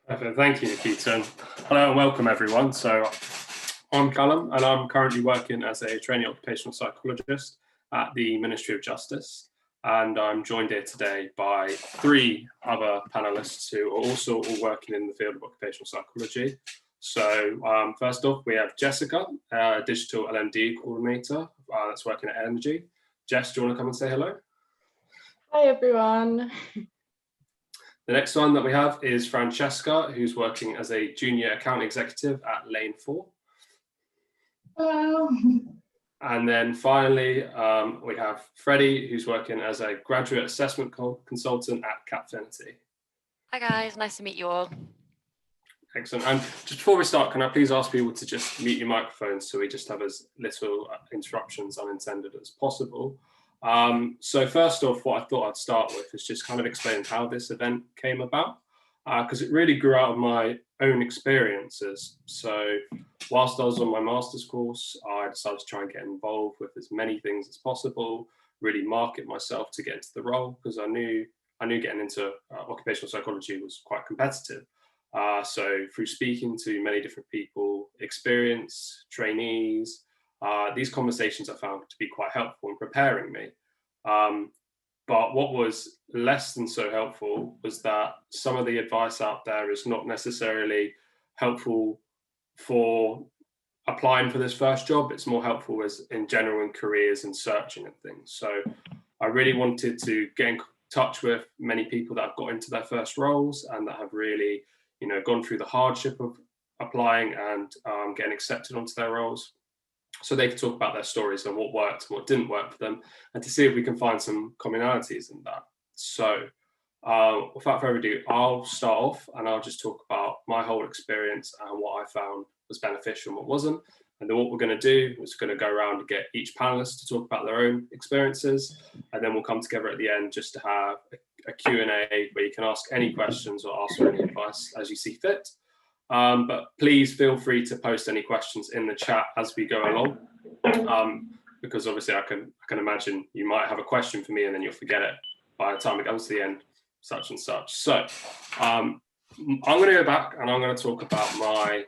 Perfect. Thank you, Nikita. Hello and welcome everyone. So I'm Callum and I'm currently working as a Trainee Occupational Psychologist at the Ministry of Justice. And I'm joined here today by three other panelists who are also all working in the field of occupational psychology. So first off, we have Jessica, Digital L&D Coordinator that's working at ENGIE. Jess, do you want to come and say hello? Hi, everyone. The next one that we have is Francesca, who's working as a Junior Account Executive at Lane 4. Hello. And then finally, we have Freddie, who's working as a Graduate Assessment Consultant at Cipd. Hi guys, nice to meet you all. Excellent. And just before we start, can I please ask people to just mute your microphones so we just have as little interruptions unintended as possible. So first off, what I thought I'd start with is just kind of explain how this event came about, because it really grew out of my own experiences. So whilst I was on my master's course, I decided to try and get involved with as many things as possible, really market myself to get into the role, because I knew getting into occupational psychology was quite competitive. So through speaking to many different people, experienced trainees, these conversations I found to be quite helpful in preparing me. But what was less than so helpful was that some of the advice out there is not necessarily helpful for applying for this first job. It's more helpful as in general in careers and searching and things. So I really wanted to get in touch with many people that have got into their first roles and that have really, gone through the hardship of applying and getting accepted onto their roles, so they could talk about their stories and what worked and what didn't work for them, and to see if we can find some commonalities in that. So without further ado, I'll start off and I'll just talk about my whole experience and what I found was beneficial and what wasn't. And then what we're going to do is going to go around and get each panelist to talk about their own experiences, and then we'll come together at the end just to have a Q&A where you can ask any questions or ask for any advice as you see fit. But please feel free to post any questions in the chat as we go along, because obviously I can imagine you might have a question for me and then you'll forget it by the time it comes to the end, such and such. So I'm going to go back and I'm going to talk about my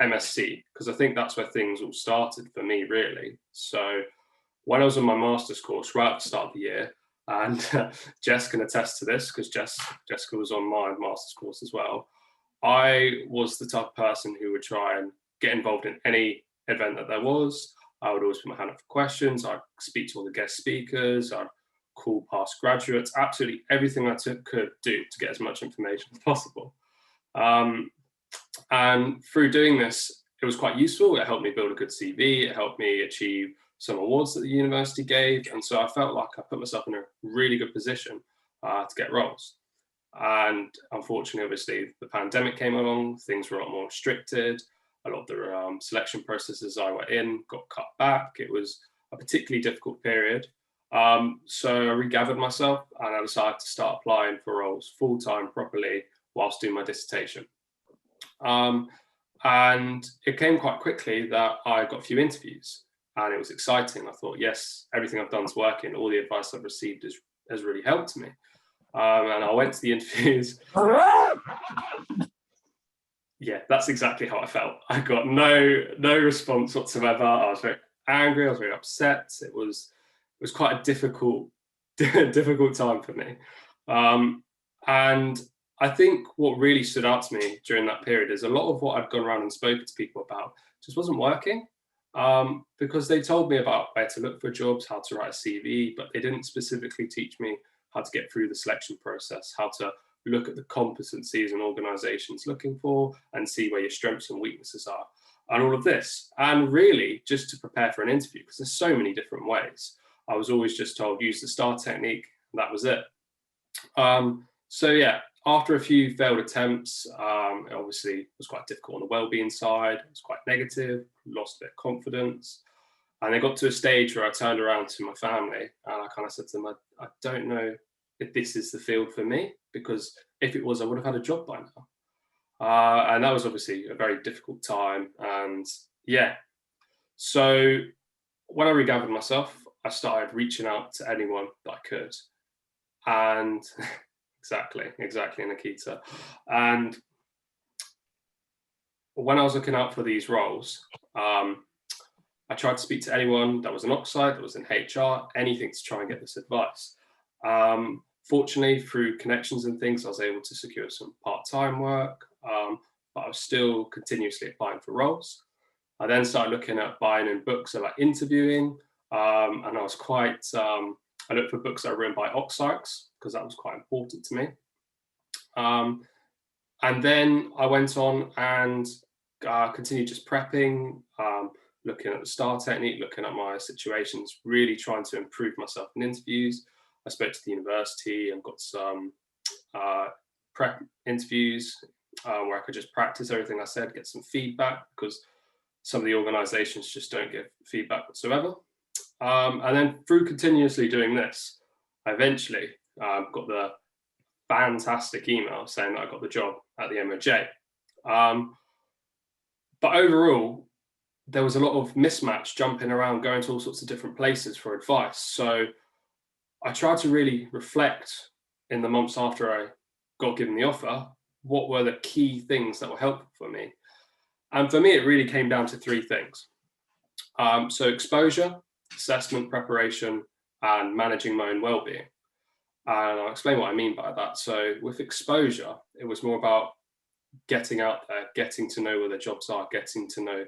MSc, because I think that's where things all started for me, really. So when I was on my master's course right at the start of the year, and Jess can attest to this because Jessica was on my master's course as well, I was the type of person who would try and get involved in any event that there was. I would always put my hand up for questions. I'd speak to all the guest speakers. I'd call past graduates, absolutely everything I could do to get as much information as possible. And through doing this, it was quite useful. It helped me build a good CV. It helped me achieve some awards that the university gave. And so I felt like I put myself in a really good position to get roles. And unfortunately, obviously, the pandemic came along, things were a lot more restricted. A lot of the selection processes I were in got cut back. It was a particularly difficult period. So I regathered myself and I decided to start applying for roles full-time properly whilst doing my dissertation. And it came quite quickly that I got a few interviews and it was exciting. I thought, yes, everything I've done is working. All the advice I've received has really helped me. And I went to the interviews. Yeah, that's exactly how I felt. I got no response whatsoever. I was very angry. I was very upset. It was quite a difficult time for me. And I think what really stood out to me during that period is a lot of what I'd gone around and spoken to people about just wasn't working, because they told me about where to look for jobs, how to write a CV, but they didn't specifically teach me how to get through the selection process, how to look at the competencies an organization's looking for and see where your strengths and weaknesses are, and all of this. And really just to prepare for an interview, because there's so many different ways. I was always just told, use the STAR technique, and that was it. So yeah, after a few failed attempts, it obviously was quite difficult on the well-being side. It was quite negative, lost a bit of confidence. And I got to a stage where I turned around to my family and I kind of said to them, I don't know if this is the field for me, because if it was, I would have had a job by now. And that was obviously a very difficult time. And yeah, so when I regathered myself, I started reaching out to anyone that I could. And exactly, Nikita. And when I was looking out for these roles, I tried to speak to anyone that was an Oxide, that was in HR, anything to try and get this advice. Fortunately, through connections and things, I was able to secure some part-time work, but I was still continuously applying for roles. I then started looking at buying in books about interviewing, and I was quite, I looked for books that were written by Oxides, because that was quite important to me. And then I went on and continued just prepping, looking at the STAR technique, looking at my situations, really trying to improve myself in interviews. I spoke to the university and got some prep interviews where I could just practice everything I said, get some feedback, because some of the organizations just don't give feedback whatsoever. And then through continuously doing this, I eventually got the fantastic email saying that I got the job at the MOJ. But overall, there was a lot of mismatch, jumping around, going to all sorts of different places for advice. So I tried to really reflect in the months after I got given the offer, what were the key things that were helpful for me? And for me, it really came down to three things. So exposure, assessment, preparation, and managing my own well-being. And I'll explain what I mean by that. So with exposure, it was more about getting out there, getting to know where the jobs are, getting to know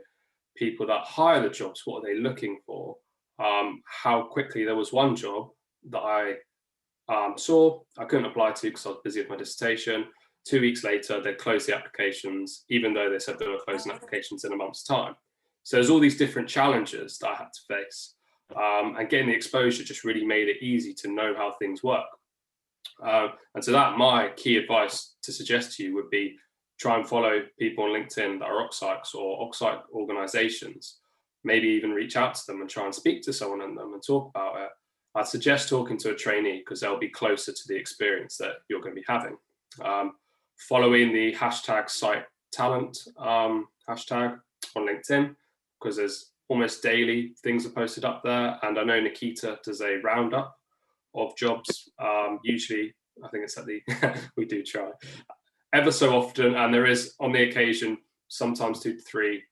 people that hire the jobs, what are they looking for, how quickly. There was one job that I saw, I couldn't apply to because I was busy with my dissertation. 2 weeks later, they closed the applications, even though they said they were closing applications in a month's time. So there's all these different challenges that I had to face. And getting the exposure just really made it easy to know how things work. And so that my key advice to suggest to you would be try and follow people on LinkedIn that are Oxides or Oxide organizations, maybe even reach out to them and try and speak to someone in them and talk about it. I'd suggest talking to a trainee because they'll be closer to the experience that you're going to be having. Following the hashtag site talent hashtag on LinkedIn, because there's almost daily things are posted up there. And I know Nikita does a roundup of jobs, usually, I think it's at the, we do try, ever so often, and there is on the occasion, sometimes 2 to 3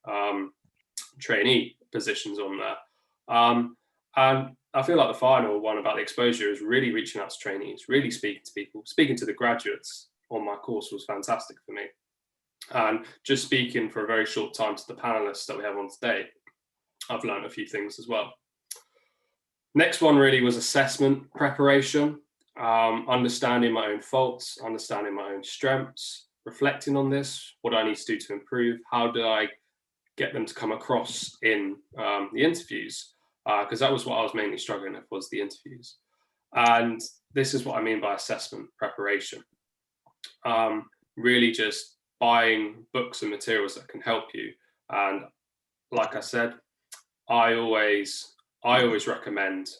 trainee positions on there. And I feel like the final one about the exposure is really reaching out to trainees, really speaking to people, speaking to the graduates on my course was fantastic for me. And just speaking for a very short time to the panelists that we have on today, I've learned a few things as well. Next one really was assessment preparation, understanding my own faults, understanding my own strengths, reflecting on this, what do I need to do to improve, how do I get them to come across in the interviews, because that was what I was mainly struggling with, was the interviews. And this is what I mean by assessment preparation. Really just buying books and materials that can help you. And like I said, I always recommend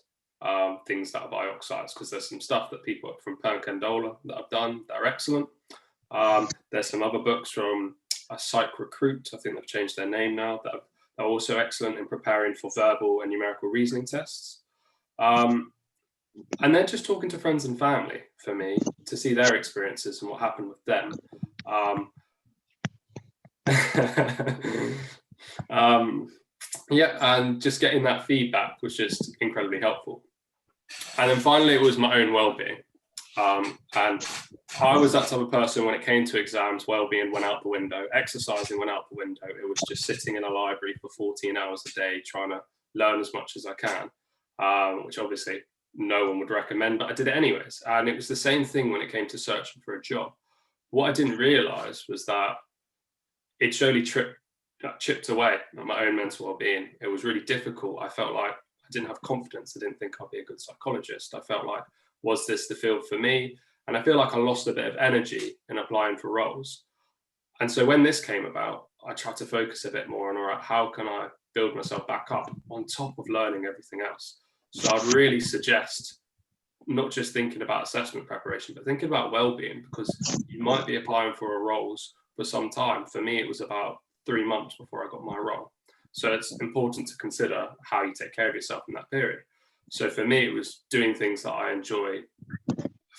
things that are by Oxides, because there's some stuff that people from Perkendola that I've done that are excellent. There's some other books from a Psych Recruit, I think they've changed their name now, that are also excellent in preparing for verbal and numerical reasoning tests. And then just talking to friends and family for me to see their experiences and what happened with them. Yeah, and just getting that feedback was just incredibly helpful. And then finally, it was my own well-being. And I was that type of person when it came to exams, well-being went out the window, exercising went out the window. It was just sitting in a library for 14 hours a day, trying to learn as much as I can, which obviously no one would recommend, but I did it anyways. And it was the same thing when it came to searching for a job. What I didn't realize was that it slowly chipped away at my own mental well-being. It was really difficult. I felt like I didn't have confidence. I didn't think I'd be a good psychologist. I felt like, was this the field for me? And I feel like I lost a bit of energy in applying for roles. And so when this came about, I tried to focus a bit more on, all right, how can I build myself back up on top of learning everything else? So I'd really suggest not just thinking about assessment preparation, but thinking about well-being, because you might be applying for roles for some time. For me, it was about 3 months before I got my role. So it's important to consider how you take care of yourself in that period. So for me, it was doing things that I enjoy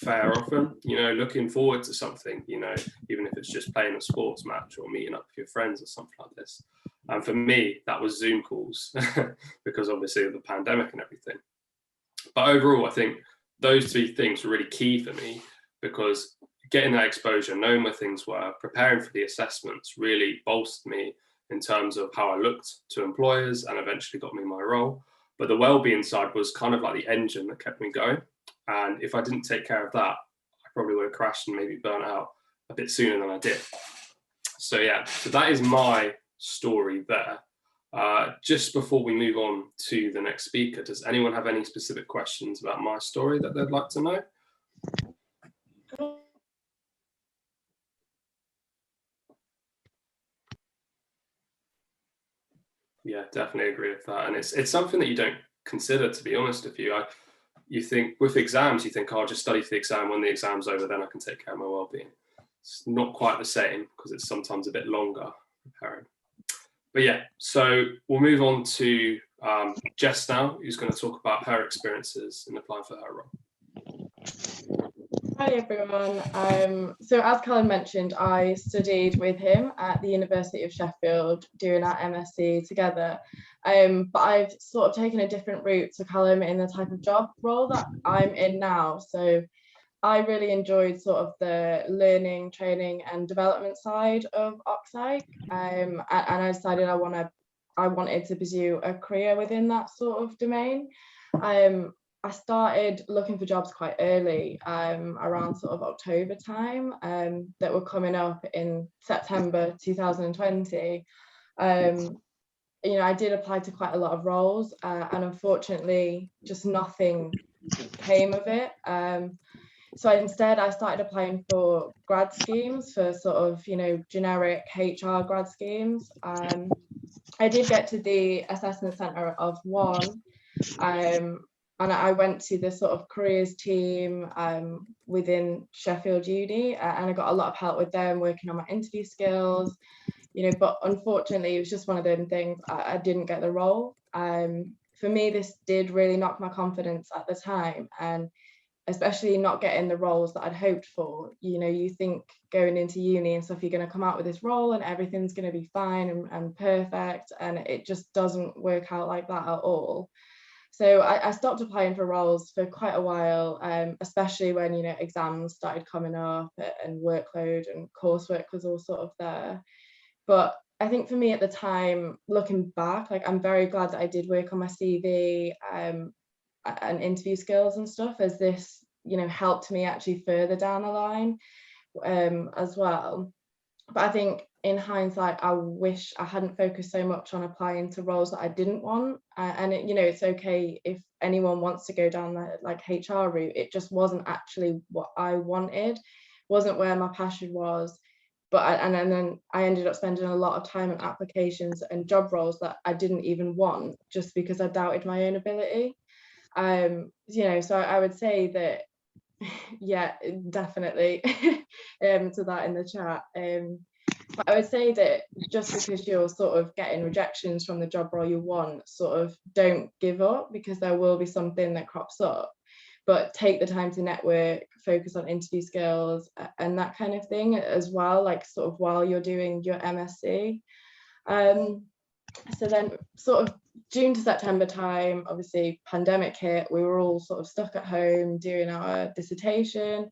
fair often, looking forward to something, even if it's just playing a sports match or meeting up with your friends or something like this. And for me, that was Zoom calls because obviously of the pandemic and everything. But overall, I think those three things were really key for me, because getting that exposure, knowing where things were, preparing for the assessments really bolstered me in terms of how I looked to employers and eventually got me my role. But the well-being side was kind of like the engine that kept me going. And if I didn't take care of that, I probably would have crashed and maybe burnt out a bit sooner than I did. So yeah, so that is my story there. Just before we move on to the next speaker, does anyone have any specific questions about my story that they'd like to know? Yeah, definitely agree with that. And it's something that you don't consider, to be honest with you. You think with exams, you think, oh, I'll just study for the exam. When the exam's over, then I can take care of my well-being. It's not quite the same because it's sometimes a bit longer preparing. But yeah, so we'll move on to Jess now, who's going to talk about her experiences in applying for her role. Hi everyone. So as Callum mentioned, I studied with him at the University of Sheffield doing our MSc together. But I've sort of taken a different route to Callum in the type of job role that I'm in now. So I really enjoyed sort of the learning, training and development side of OcPsych, and I decided I wanted to pursue a career within that sort of domain. I started looking for jobs quite early, around sort of October time, that were coming up in September 2020. I did apply to quite a lot of roles, and unfortunately just nothing came of it. So instead I started applying for grad schemes, for sort of, generic HR grad schemes. I did get to the assessment centre of one, and I went to the sort of careers team within Sheffield Uni, and I got a lot of help with them, working on my interview skills, but unfortunately it was just one of them things. I didn't get the role. For me, this did really knock my confidence at the time, and especially not getting the roles that I'd hoped for. You think going into uni and stuff, you're going to come out with this role and everything's going to be fine and perfect, and it just doesn't work out like that at all. So I stopped applying for roles for quite a while, especially when exams started coming up and workload and coursework was all sort of there. But I think for me at the time, looking back, like, I'm very glad that I did work on my CV and interview skills and stuff, as this helped me actually further down the line as well. But I think in hindsight, I wish I hadn't focused so much on applying to roles that I didn't want. And it's okay if anyone wants to go down the HR route. It just wasn't actually what I wanted, wasn't where my passion was. But and then I ended up spending a lot of time on applications and job roles that I didn't even want, just because I doubted my own ability. So I would say that, yeah, definitely, to that in the chat. But I would say that just because you're sort of getting rejections from the job role you want, sort of don't give up, because there will be something that crops up. But take the time to network, focus on interview skills and that kind of thing as well, like sort of while you're doing your MSc. So then sort of June to September time, obviously pandemic hit, we were all sort of stuck at home doing our dissertation.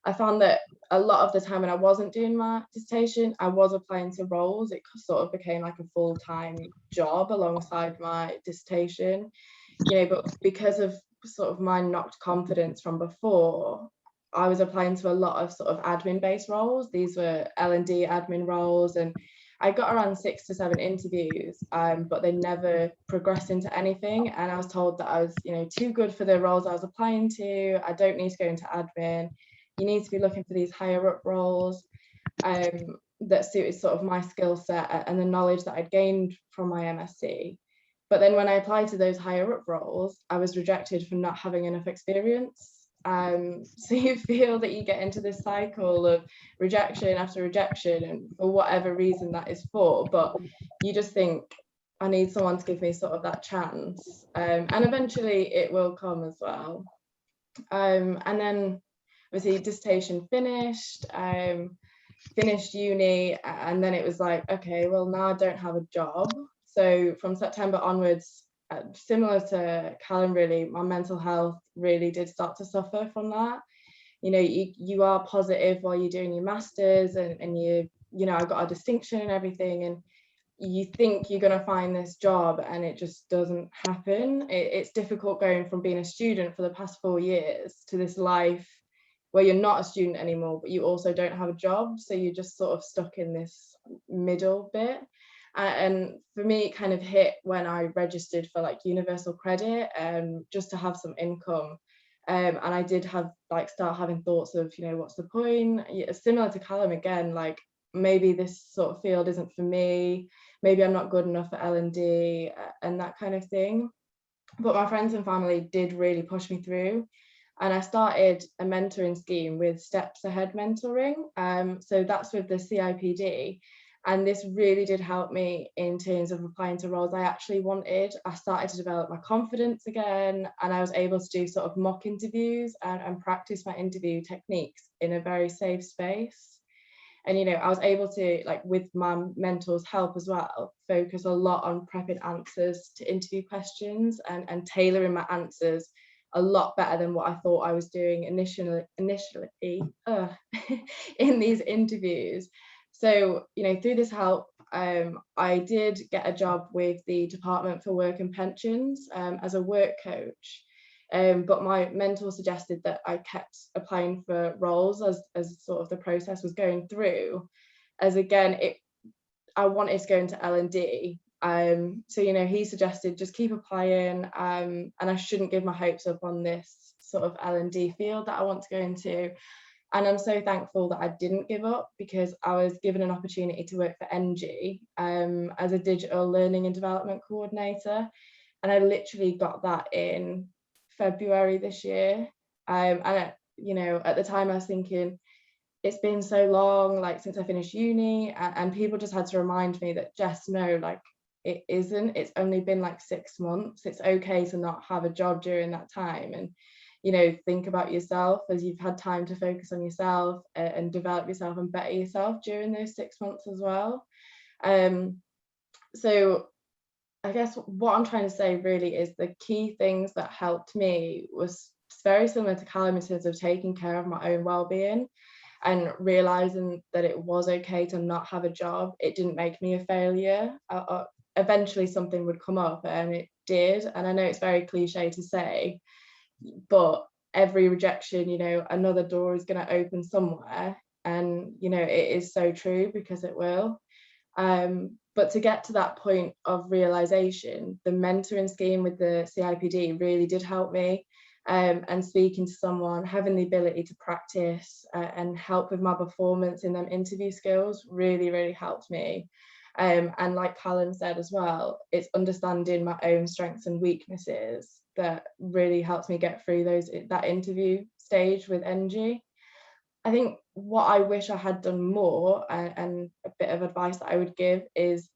I found that a lot of the time when I wasn't doing my dissertation, I was applying to roles. It sort of became like a full-time job alongside my dissertation, but because of sort of my knocked confidence from before, I was applying to a lot of sort of admin-based roles. These were L&D admin roles, and I got around 6 to 7 interviews, but they never progressed into anything. And I was told that I was, too good for the roles I was applying to. I don't need to go into admin. You need to be looking for these higher up roles that suited sort of my skill set and the knowledge that I'd gained from my MSc. But then when I applied to those higher up roles, I was rejected for not having enough experience. So you feel that you get into this cycle of rejection after rejection, and for whatever reason that is for, but you just think, I need someone to give me sort of that chance, and eventually it will come as well. And then obviously dissertation finished, finished uni, and then it was like, okay, well, now I don't have a job. So from September onwards, similar to Callum, really, my mental health really did start to suffer from that. You know, you are positive while you're doing your masters, and you know, I got a distinction and everything, and you think you're going to find this job and it just doesn't happen. It's difficult going from being a student for the past 4 years to this life where you're not a student anymore, but you also don't have a job. So you're just sort of stuck in this middle bit. And for me, it kind of hit when I registered for like universal credit, just to have some income. And I did have start having thoughts of, you know, what's the point? Similar to Callum again, like maybe this sort of field isn't for me. Maybe I'm not good enough for L&D and that kind of thing. But my friends and family did really push me through. And I started a mentoring scheme with Steps Ahead Mentoring. So that's with the Cipd. And this really did help me in terms of applying to roles I actually wanted. I started to develop my confidence again, and I was able to do sort of mock interviews and practice my interview techniques in a very safe space. And, you know, I was able to, like, with my mentor's help as well, focus a lot on prepping answers to interview questions and tailoring my answers a lot better than what I thought I was doing initially in these interviews. So, you know, through this help, I did get a job with the Department for Work and Pensions as a work coach. But my mentor suggested that I kept applying for roles as sort of the process was going through, as again, I wanted to go into L&D. So, you know, he suggested just keep applying, and I shouldn't give my hopes up on this sort of L&D field that I want to go into. And I'm so thankful that I didn't give up, because I was given an opportunity to work for ENGIE as a Digital Learning and Development Coordinator. And I literally got that in February this year. And you know, at the time I was thinking, it's been so long, like since I finished uni, and people just had to remind me that, Jess, no, like it isn't. It's only been like 6 months. It's okay to not have a job during that time. And, you know, think about yourself as you've had time to focus on yourself and develop yourself and better yourself during those 6 months as well. So I guess what I'm trying to say really is the key things that helped me was very similar to Callum in terms of taking care of my own well-being and realizing that it was okay to not have a job. It didn't make me a failure. Eventually something would come up, and it did. And I know it's very cliche to say, but every rejection, you know, another door is going to open somewhere. And, you know, it is so true, because it will. But to get to that point of realization, the mentoring scheme with the Cipd really did help me. And speaking to someone, having the ability to practice and help with my performance in them interview skills really, really helped me. And like Callum said as well, it's understanding my own strengths and weaknesses that really helps me get through that interview stage with ENGIE. I think what I wish I had done more, and a bit of advice that I would give, is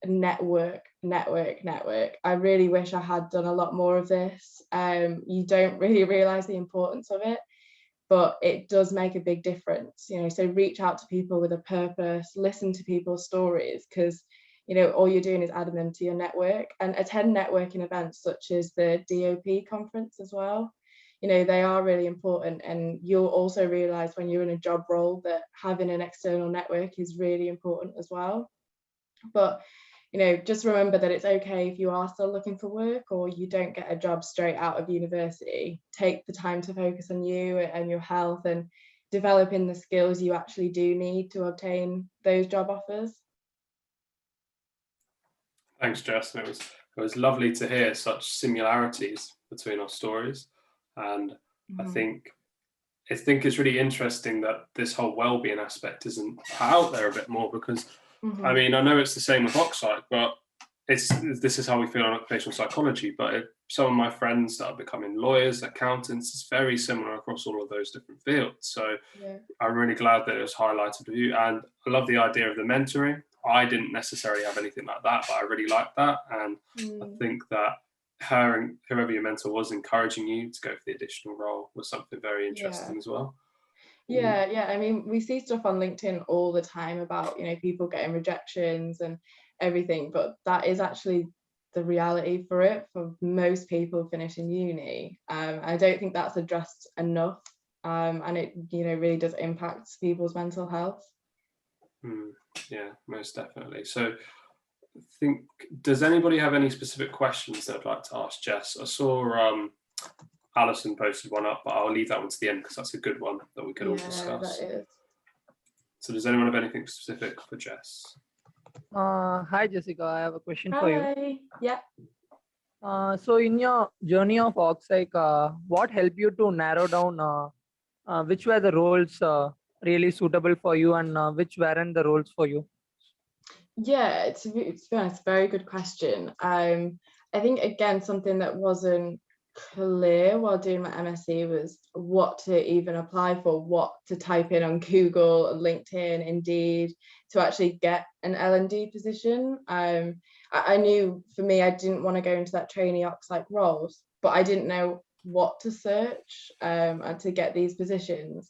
network. I really wish I had done a lot more of this. You don't really realize the importance of it, but it does make a big difference, you know. So reach out to people with a purpose, listen to people's stories, because, you know, all you're doing is adding them to your network, and attend networking events such as the DOP conference as well. You know, they are really important, and you'll also realize when you're in a job role that having an external network is really important as well. But, you know, just remember that it's okay if you are still looking for work or you don't get a job straight out of university. Take the time to focus on you and your health and developing the skills you actually do need to obtain those job offers. Thanks, Jess. It was lovely to hear such similarities between our stories. And I think it's really interesting that this whole well-being aspect isn't out there a bit more, because I mean, I know it's the same with Oxide, but this is how we feel on occupational psychology. But some of my friends that are becoming lawyers, accountants, it's very similar across all of those different fields. So yeah. I'm really glad that it was highlighted with you, and I love the idea of the mentoring. I didn't necessarily have anything like that, but I really liked that, and I think that her and whoever your mentor was encouraging you to go for the additional role was something very interesting as well. Yeah. I mean, we see stuff on LinkedIn all the time about, people getting rejections and everything, but that is actually the reality for it for most people finishing uni. I don't think that's addressed enough, and it, really does impact people's mental health. Yeah, most definitely. So does anybody have any specific questions that I'd like to ask Jess? I saw Alison posted one up, but I'll leave that one to the end because that's a good one that we could all discuss. That is. So does anyone have anything specific for Jess? Hi Jessica, I have a question for you. Hi. Yeah. So in your journey of OxPsych, what helped you to narrow down which were the roles really suitable for you and which weren't the roles for you? Yeah, to be honest, very good question. I think, again, something that wasn't clear while doing my MSc was what to even apply for, what to type in on Google, LinkedIn, Indeed, to actually get an L&D position. I knew for me, I didn't want to go into that trainee Occ roles, but I didn't know what to search and to get these positions.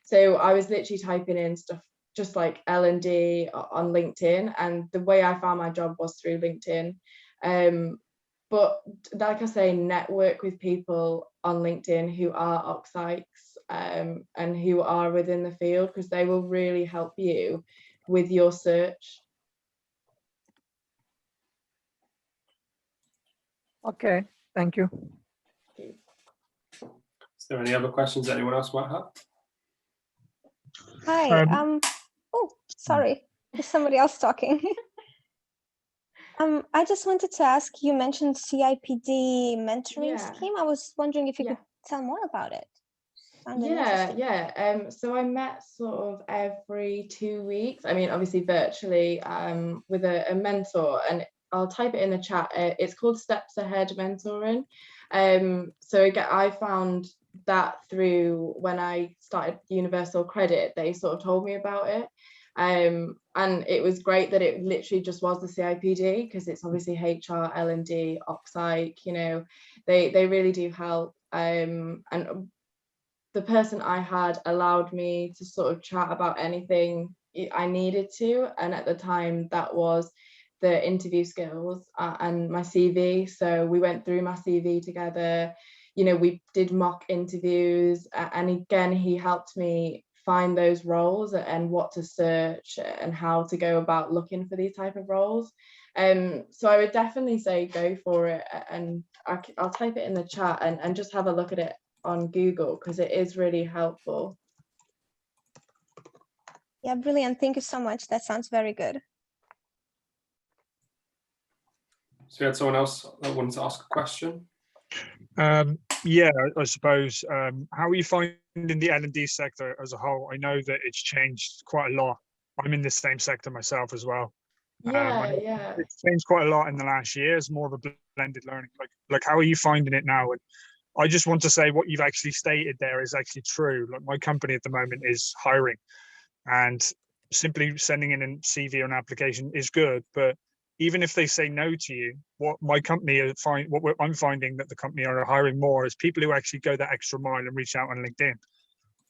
So I was literally typing in stuff just like L&D on LinkedIn, and the way I found my job was through LinkedIn. But like I say, network with people on LinkedIn who are OxPsychs and who are within the field, because they will really help you with your search. Okay, thank you. Is there any other questions that anyone else might have? Hi. Oh, sorry. Is somebody else talking? I just wanted to ask, you mentioned CIPD mentoring scheme. I was wondering if you could tell more about it. So I met sort of every 2 weeks. I mean, obviously virtually with a mentor, and I'll type it in the chat. It's called Steps Ahead Mentoring. So again, I found that through when I started Universal Credit, they sort of told me about it. And it was great that it literally just was the CIPD, because it's obviously HR, L&D, OxPsych, they really do help. And the person I had allowed me to sort of chat about anything I needed to. And at the time, that was the interview skills and my CV. So we went through my CV together. We did mock interviews. And again, he helped me find those roles and what to search and how to go about looking for these type of roles. So I would definitely say go for it. And I'll type it in the chat and just have a look at it on Google, because it is really helpful. Yeah, brilliant. Thank you so much. That sounds very good. So you had someone else that wanted to ask a question? Yeah, I suppose. How are you finding the L&D sector as a whole? I know that it's changed quite a lot. I'm in the same sector myself as well. It's changed quite a lot in the last year. It's more of a blended learning. Like how are you finding it now? And I just want to say what you've actually stated there is actually true. Like my company at the moment is hiring, and simply sending in a CV or an application is good. But even if they say no to you, what I'm finding that the company are hiring more is people who actually go that extra mile and reach out on LinkedIn.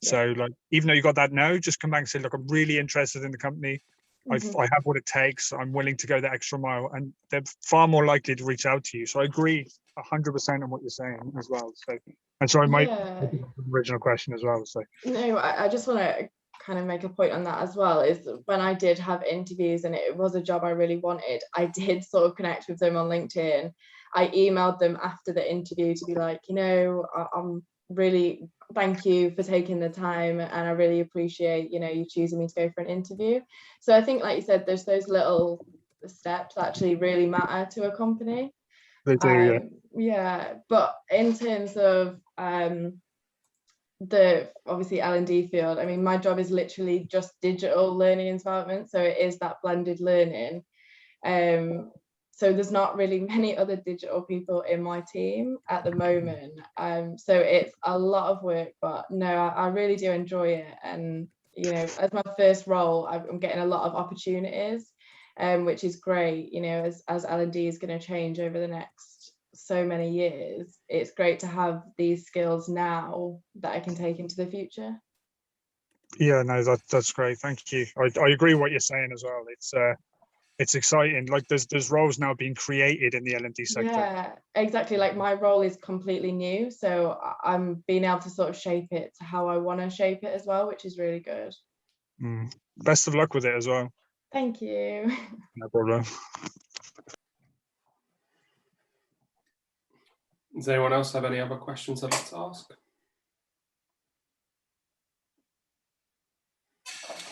Yeah. So like, even though you got that no, just come back and say, look, I'm really interested in the company. I have what it takes. I'm willing to go the extra mile, and they're far more likely to reach out to you. So I agree 100% on what you're saying as well. So, and sorry, my original question as well. So no, I just want to kind of make a point on that as well, is when I did have interviews and it was a job I really wanted, I did sort of connect with them on LinkedIn. I emailed them after the interview to be like, I'm really, thank you for taking the time, and I really appreciate you choosing me to go for an interview. So I think, like you said, there's those little steps that actually really matter to a company. They do, but in terms of the obviously L&D field, I mean, my job is literally just digital learning and development, so it is that blended learning. So there's not really many other digital people in my team at the moment. So it's a lot of work, but no, I really do enjoy it. And, as my first role, I'm getting a lot of opportunities, which is great, as L&D is going to change over the next so many years. It's great to have these skills now that I can take into the future. Yeah, no, that's great. Thank you. I agree with what you're saying as well. It's exciting. Like there's roles now being created in the L&D sector. Yeah, exactly. Like my role is completely new, so I'm being able to sort of shape it to how I want to shape it as well, which is really good. Best of luck with it as well. Thank you. No problem. Does anyone else have any other questions they'd like to ask?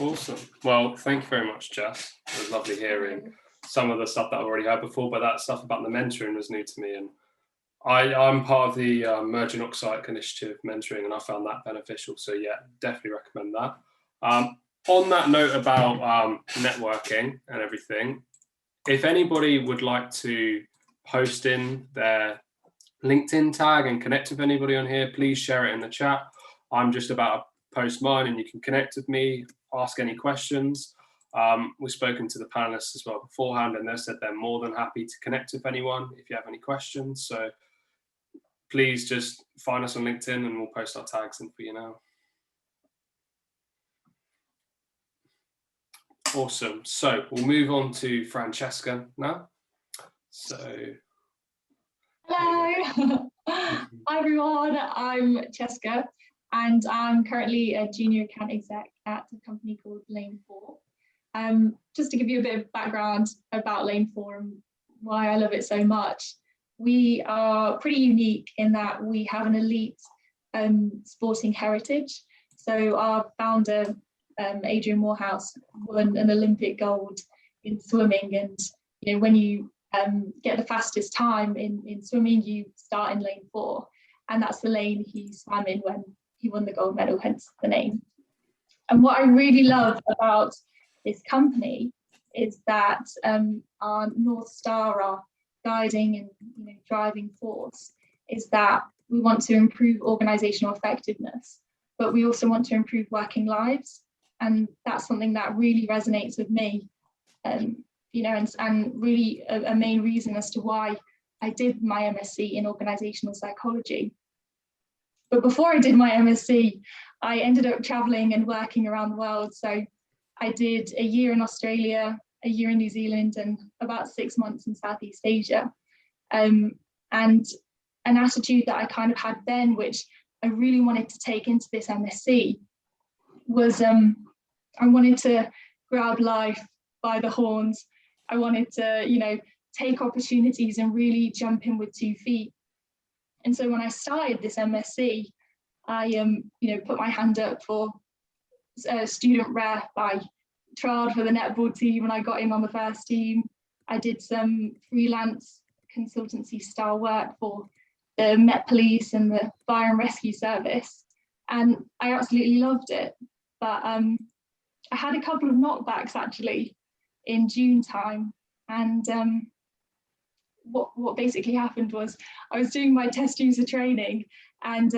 Awesome. Well, thank you very much, Jess. It was lovely hearing some of the stuff that I've already heard before, but that stuff about the mentoring was new to me. And I'm part of the Merging Oxide Initiative mentoring, and I found that beneficial. So yeah, definitely recommend that. On that note about networking and everything, if anybody would like to post in their LinkedIn tag and connect with anybody on here, please share it in the chat. I'm just about to post mine and you can connect with me, ask any questions. We've spoken to the panelists as well beforehand, and they've said they're more than happy to connect with anyone if you have any questions. So please just find us on LinkedIn and we'll post our tags in for you now. Awesome. So we'll move on to Francesca now. So hello. Hi everyone, I'm Francesca and I'm currently a junior account exec at a company called Lane 4. Just to give you a bit of background about Lane 4 and why I love it so much, we are pretty unique in that we have an elite sporting heritage. So our founder, Adrian Morehouse, won an Olympic gold in swimming, and you know, when you get the fastest time in swimming, you start in lane 4, and that's the lane he swam in when he won the gold medal, hence the name. And what I really love about this company is that our North Star, our guiding and driving force, is that we want to improve organisational effectiveness, but we also want to improve working lives, and that's something that really resonates with me. And really a main reason as to why I did my MSc in Organisational Psychology. But before I did my MSc, I ended up travelling and working around the world. So I did a year in Australia, a year in New Zealand, and about 6 months in Southeast Asia. And an attitude that I kind of had then, which I really wanted to take into this MSc, was I wanted to grab life by the horns. I wanted to, take opportunities and really jump in with 2 feet. And so when I started this MSc, I, put my hand up for student rep. I trialled for the netball team and I got in on the first team. I did some freelance consultancy style work for the Met Police and the Fire and Rescue Service, and I absolutely loved it. But I had a couple of knockbacks actually in June time, and what basically happened was I was doing my test user training, and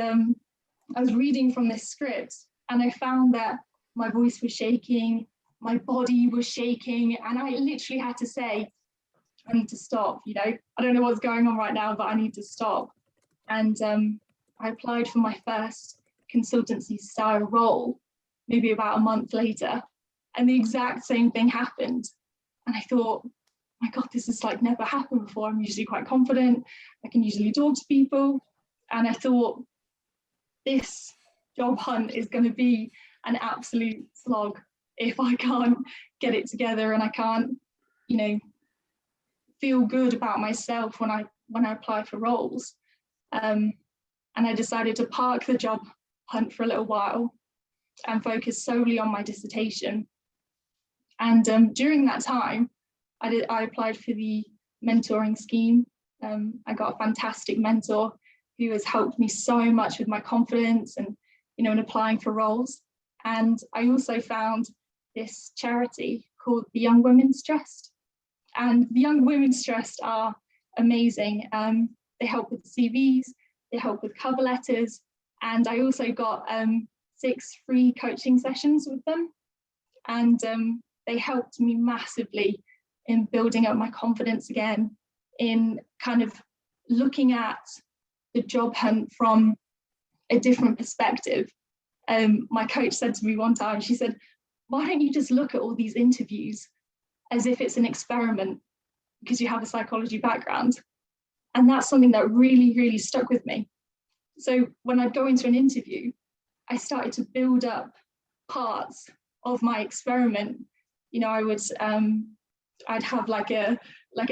I was reading from this script, and I found that my voice was shaking, my body was shaking, and I literally had to say, I need to stop, I don't know what's going on right now, but I need to stop. And I applied for my first consultancy style role, maybe about a month later, and the exact same thing happened. And I thought, my God, this has like never happened before. I'm usually quite confident. I can usually talk to people. And I thought, this job hunt is going to be an absolute slog if I can't get it together and I can't, feel good about myself when I apply for roles. And I decided to park the job hunt for a little while and focus solely on my dissertation. And during that time, I applied for the mentoring scheme. I got a fantastic mentor who has helped me so much with my confidence and, in applying for roles. And I also found this charity called the Young Women's Trust. And the Young Women's Trust are amazing. They help with CVs, they help with cover letters, and I also got 6 free coaching sessions with them. And they helped me massively in building up my confidence again, in kind of looking at the job hunt from a different perspective my coach said to me one time, she said, why don't you just look at all these interviews as if it's an experiment because you have a psychology background? And that's something that really, really stuck with me. So when I'd go into an interview, I started to build up parts of my experiment. You know, I'd have like an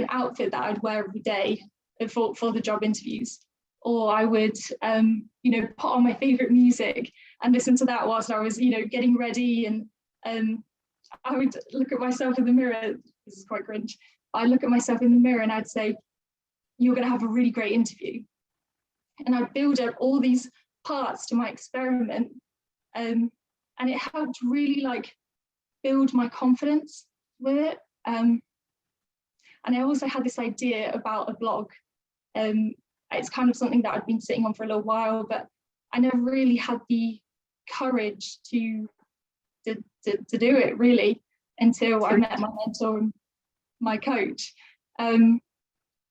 outfit that I'd wear every day for the job interviews. Or I would, put on my favorite music and listen to that whilst I was, getting ready. And I would look at myself in the mirror. This is quite cringe. I look at myself in the mirror and I'd say, you're going to have a really great interview. And I'd build up all these parts to my experiment. And it helped really build my confidence with it. And I also had this idea about a blog. It's kind of something that I'd been sitting on for a little while, but I never really had the courage to do it really until I met my mentor and my coach,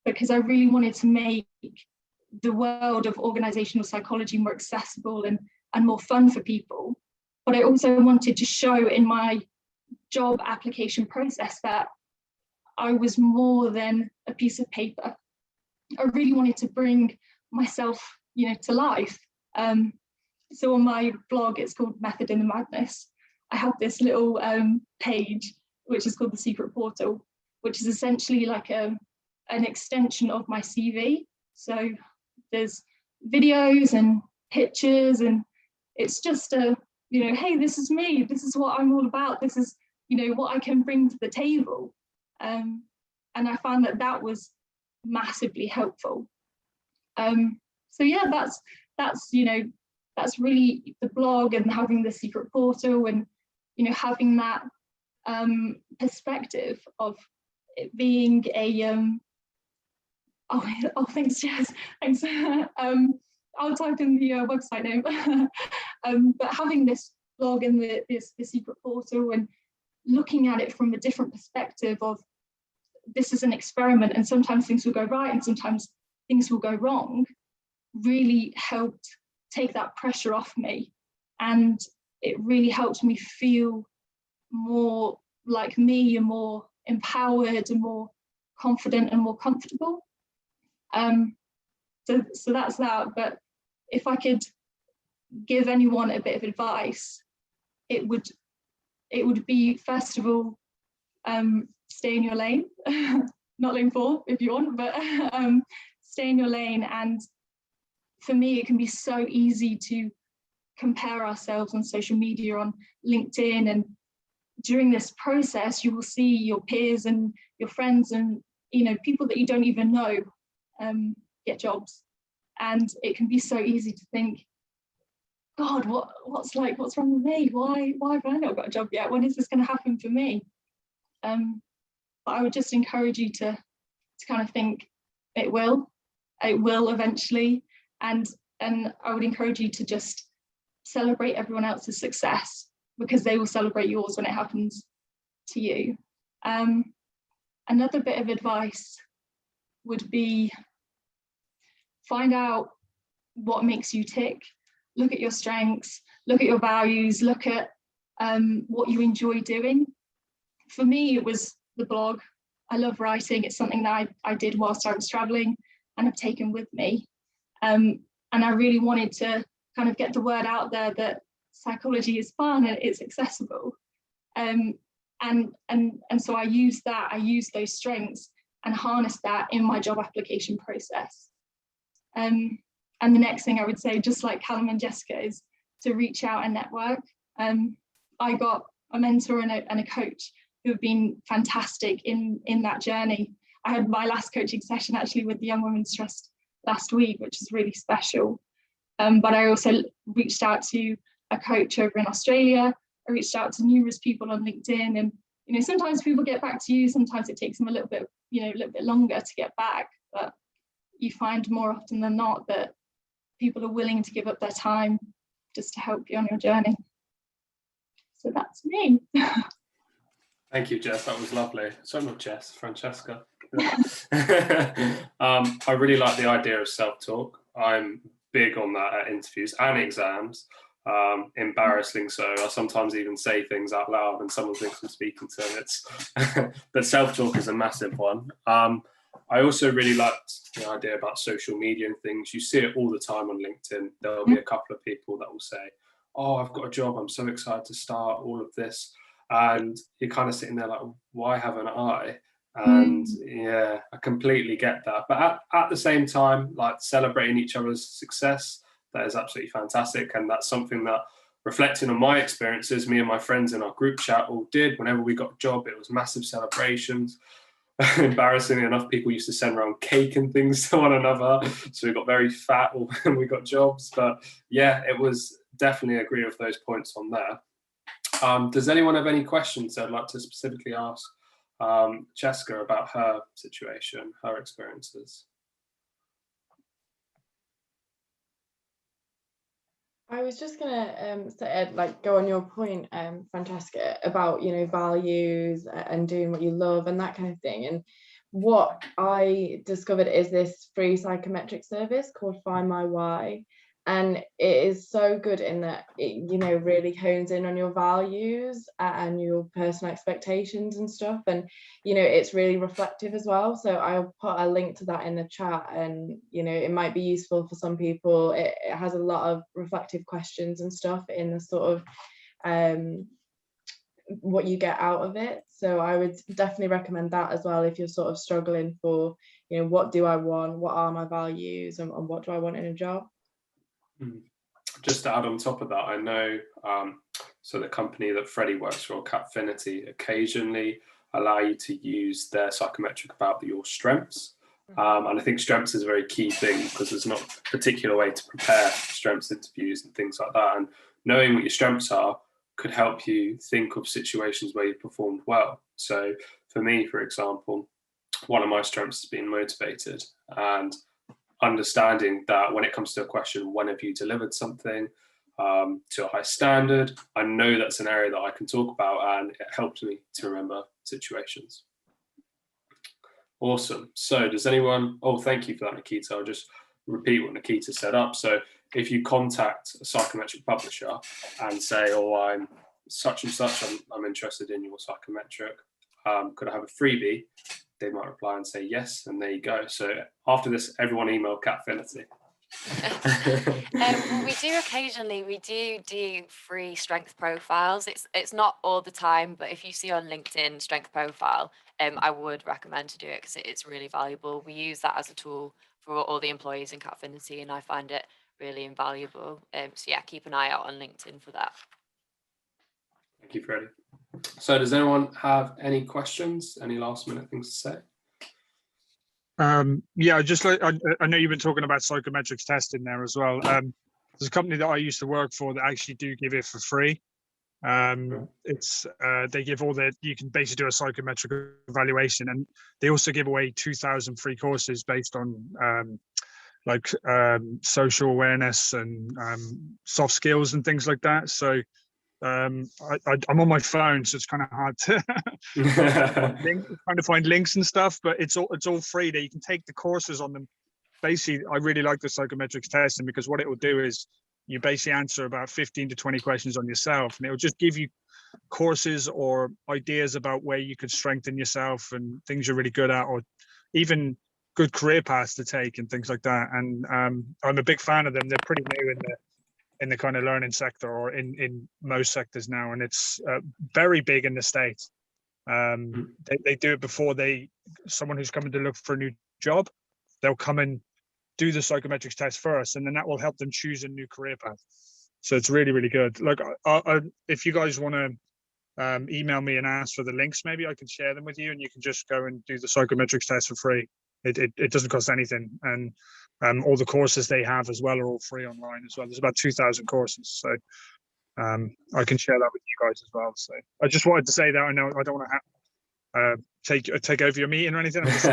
because I really wanted to make the world of organisational psychology more accessible and more fun for people. But I also wanted to show in my job application process that I was more than a piece of paper. I really wanted to bring myself, to life. So on my blog, it's called Method in the Madness. I have this little page, which is called the Secret Portal, which is essentially like an extension of my CV. So there's videos and pictures, and it's just hey, this is me. This is what I'm all about. This is, what I can bring to the table. And I found that was massively helpful. So yeah, that's really the blog and having the Secret Portal and having that perspective of it being a thanks Jess, thanks. I'll type in the website name. But having this blog and the Secret Portal and looking at it from a different perspective of this is an experiment and sometimes things will go right and sometimes things will go wrong, really helped take that pressure off me. And it really helped me feel more like me and more empowered and more confident and more comfortable. So that's that. But if I could give anyone a bit of advice, it would be, first of all, stay in your lane. Not lane 4 if you want, but stay in your lane. And for me, it can be so easy to compare ourselves on social media, on LinkedIn, and during this process you will see your peers and your friends and people that you don't even know get jobs, and it can be so easy to think, God, what's wrong with me? Why have I not got a job yet? When is this going to happen for me? But I would just encourage you to kind of think it will eventually, and I would encourage you to just celebrate everyone else's success, because they will celebrate yours when it happens to you. Another bit of advice would be, find out what makes you tick. Look at your strengths, look at your values, look at what you enjoy doing. For me, it was the blog. I love writing. It's something that I did whilst I was traveling and have taken with me. And I really wanted to kind of get the word out there that psychology is fun and it's accessible. And so I used those strengths and harnessed that in my job application process. And the next thing I would say, just like Callum and Jessica, is to reach out and network. I got a mentor and a coach who have been fantastic in that journey. I had my last coaching session actually with the Young Women's Trust last week, which is really special. But I also reached out to a coach over in Australia. I reached out to numerous people on LinkedIn, and sometimes people get back to you, sometimes it takes them a little bit longer to get back, but you find more often than not that people are willing to give up their time just to help you on your journey. So that's me. Thank you, Jess. That was lovely. Sorry, not Jess, Francesca. I really like the idea of self-talk. I'm big on that at interviews and exams. embarrassing. So I sometimes even say things out loud and someone thinks I'm speaking to them. It's but self-talk is a massive one. I also really liked the idea about social media and things. You see it all the time on LinkedIn. There'll be a couple of people that will say, oh, I've got a job, I'm so excited to start all of this. And you're kind of sitting there like, why haven't I? And yeah, I completely get that. But at the same time, like celebrating each other's success, that is absolutely fantastic. And that's something that, reflecting on my experiences, me and my friends in our group chat all did. Whenever we got a job, it was massive celebrations. Embarrassingly enough, people used to send around cake and things to one another. So we got very fat when we got jobs. But yeah, it was definitely agree with those points on there. Does anyone have any questions they'd like to specifically ask Jessica about her situation, her experiences? I was just gonna like go on your point, Francesca, about values and doing what you love and that kind of thing. And what I discovered is this free psychometric service called Find My Why, and it is so good in that it really hones in on your values and your personal expectations and stuff, and it's really reflective as well. So I'll put a link to that in the chat, and it might be useful for some people. It has a lot of reflective questions and stuff in the sort of what you get out of it. So I would definitely recommend that as well if you're sort of struggling for what do I want, what are my values, and what do I want in a job. Just to add on top of that, I know so the company that Freddie works for, Cipd, occasionally allow you to use their psychometric about your strengths. And I think strengths is a very key thing, because there's not a particular way to prepare strengths interviews and things like that. And knowing what your strengths are could help you think of situations where you performed well. So for me, for example, one of my strengths has been motivated, and understanding that when it comes to a question, when have you delivered something to a high standard, I know that's an area that I can talk about, and it helps me to remember situations. Awesome. So does anyone, thank you for that, Nikita. I'll just repeat what Nikita set up. So if you contact a psychometric publisher and say, I'm such and such, I'm interested in your psychometric, could I have a freebie? They might reply and say yes, and there you go. So after this, everyone email Cipd. We do occasionally, we do free strength profiles. It's not all the time, but if you see on LinkedIn strength profile, I would recommend to do it, because it's really valuable. We use that as a tool for all the employees in Cipd, and I find it really invaluable. So yeah, keep an eye out on LinkedIn for that. Thank you, Freddie. So does anyone have any questions, any last minute things to say? Yeah, just like I know you've been talking about psychometrics testing there as well. There's a company that I used to work for that actually do give it for free. It's they give you can basically do a psychometric evaluation, and they also give away 2,000 free courses based on social awareness and soft skills and things like that. So I'm on my phone, so it's kind of hard to find links and stuff, but it's all free. That you can take the courses on them. Basically, I really like the psychometrics testing, because what it will do is you basically answer about 15 to 20 questions on yourself, and it will just give you courses or ideas about where you could strengthen yourself and things you're really good at, or even good career paths to take and things like that. And I'm a big fan of them. They're pretty new in the kind of learning sector, or in most sectors now, and it's very big in the States. They do it before someone who's coming to look for a new job, they'll come and do the psychometrics test first, and then that will help them choose a new career path. So it's really, really good. Like, if you guys want to email me and ask for the links, maybe I can share them with you, and you can just go and do the psychometrics test for free. It doesn't cost anything, and all the courses they have as well are all free online as well. There's about 2,000 courses, so I can share that with you guys as well. So I just wanted to say that. I know I don't want to take over your meeting or anything. I'm just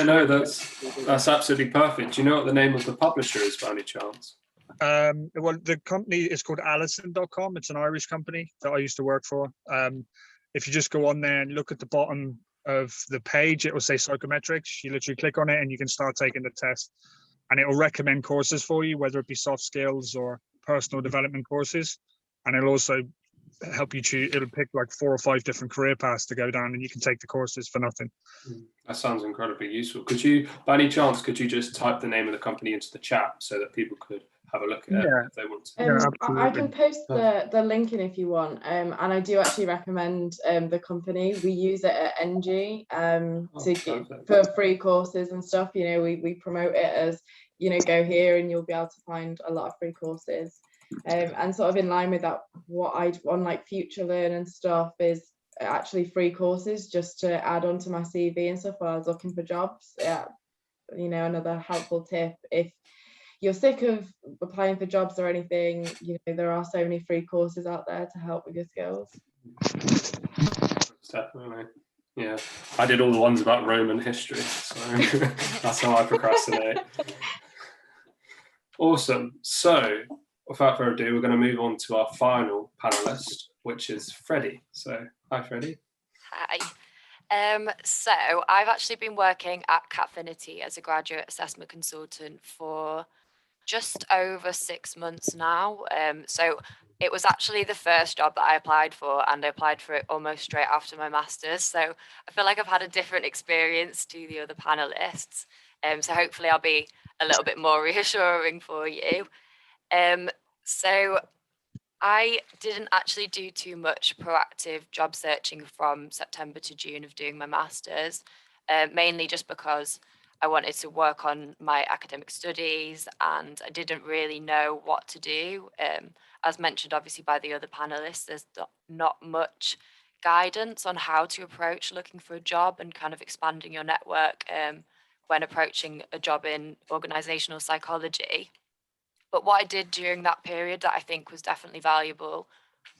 no, that's absolutely perfect. Do you know what the name of the publisher is by any chance? Well, the company is called Allison.com. It's an Irish company that I used to work for. If you just go on there and look at the bottom of the page, it will say psychometrics. You literally click on it and you can start taking the test, and it will recommend courses for you, whether it be soft skills or personal development courses, and it'll also help you choose. It'll pick like 4 or 5 different career paths to go down, and you can take the courses for nothing. That sounds incredibly useful. Could you, by any chance, could you just type the name of the company into the chat so that people could have a look at it if they want to? Yeah, absolutely. I can post the link in if you want, and I do actually recommend the company. We use it at ENGIE for free courses and stuff. You know, we promote it as, you know, go here and you'll be able to find a lot of free courses. And sort of in line with that, what I'd on like Future Learn and stuff is actually free courses just to add on to my CV and stuff while I was looking for jobs. Yeah, you know, another helpful tip if you're sick of applying for jobs or anything, you know, there are so many free courses out there to help with your skills. Definitely. Yeah, I did all the ones about Roman history, so that's how I procrastinate. Awesome. So without further ado, we're going to move on to our final panelist, which is Freddie. So hi, Freddie. Hi. So I've actually been working at Capfinity as a graduate assessment consultant for just over 6 months now. So it was actually the first job that I applied for, and I applied for it almost straight after my master's. So I feel like I've had a different experience to the other panelists. So hopefully I'll be a little bit more reassuring for you. So I didn't actually do too much proactive job searching from September to June of doing my master's, mainly just because I wanted to work on my academic studies and I didn't really know what to do. As mentioned, obviously, by the other panelists, there's not much guidance on how to approach looking for a job and kind of expanding your network when approaching a job in organisational psychology. But what I did during that period that I think was definitely valuable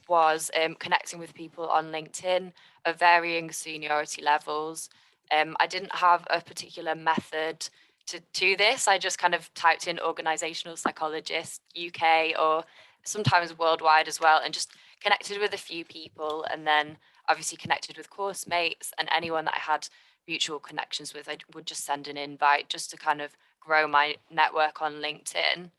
was connecting with people on LinkedIn of varying seniority levels. I didn't have a particular method to this. I just kind of typed in organisational psychologist UK or sometimes worldwide as well, and just connected with a few people, and then obviously connected with course mates and anyone that I had mutual connections with. I would just send an invite just to kind of grow my network on LinkedIn.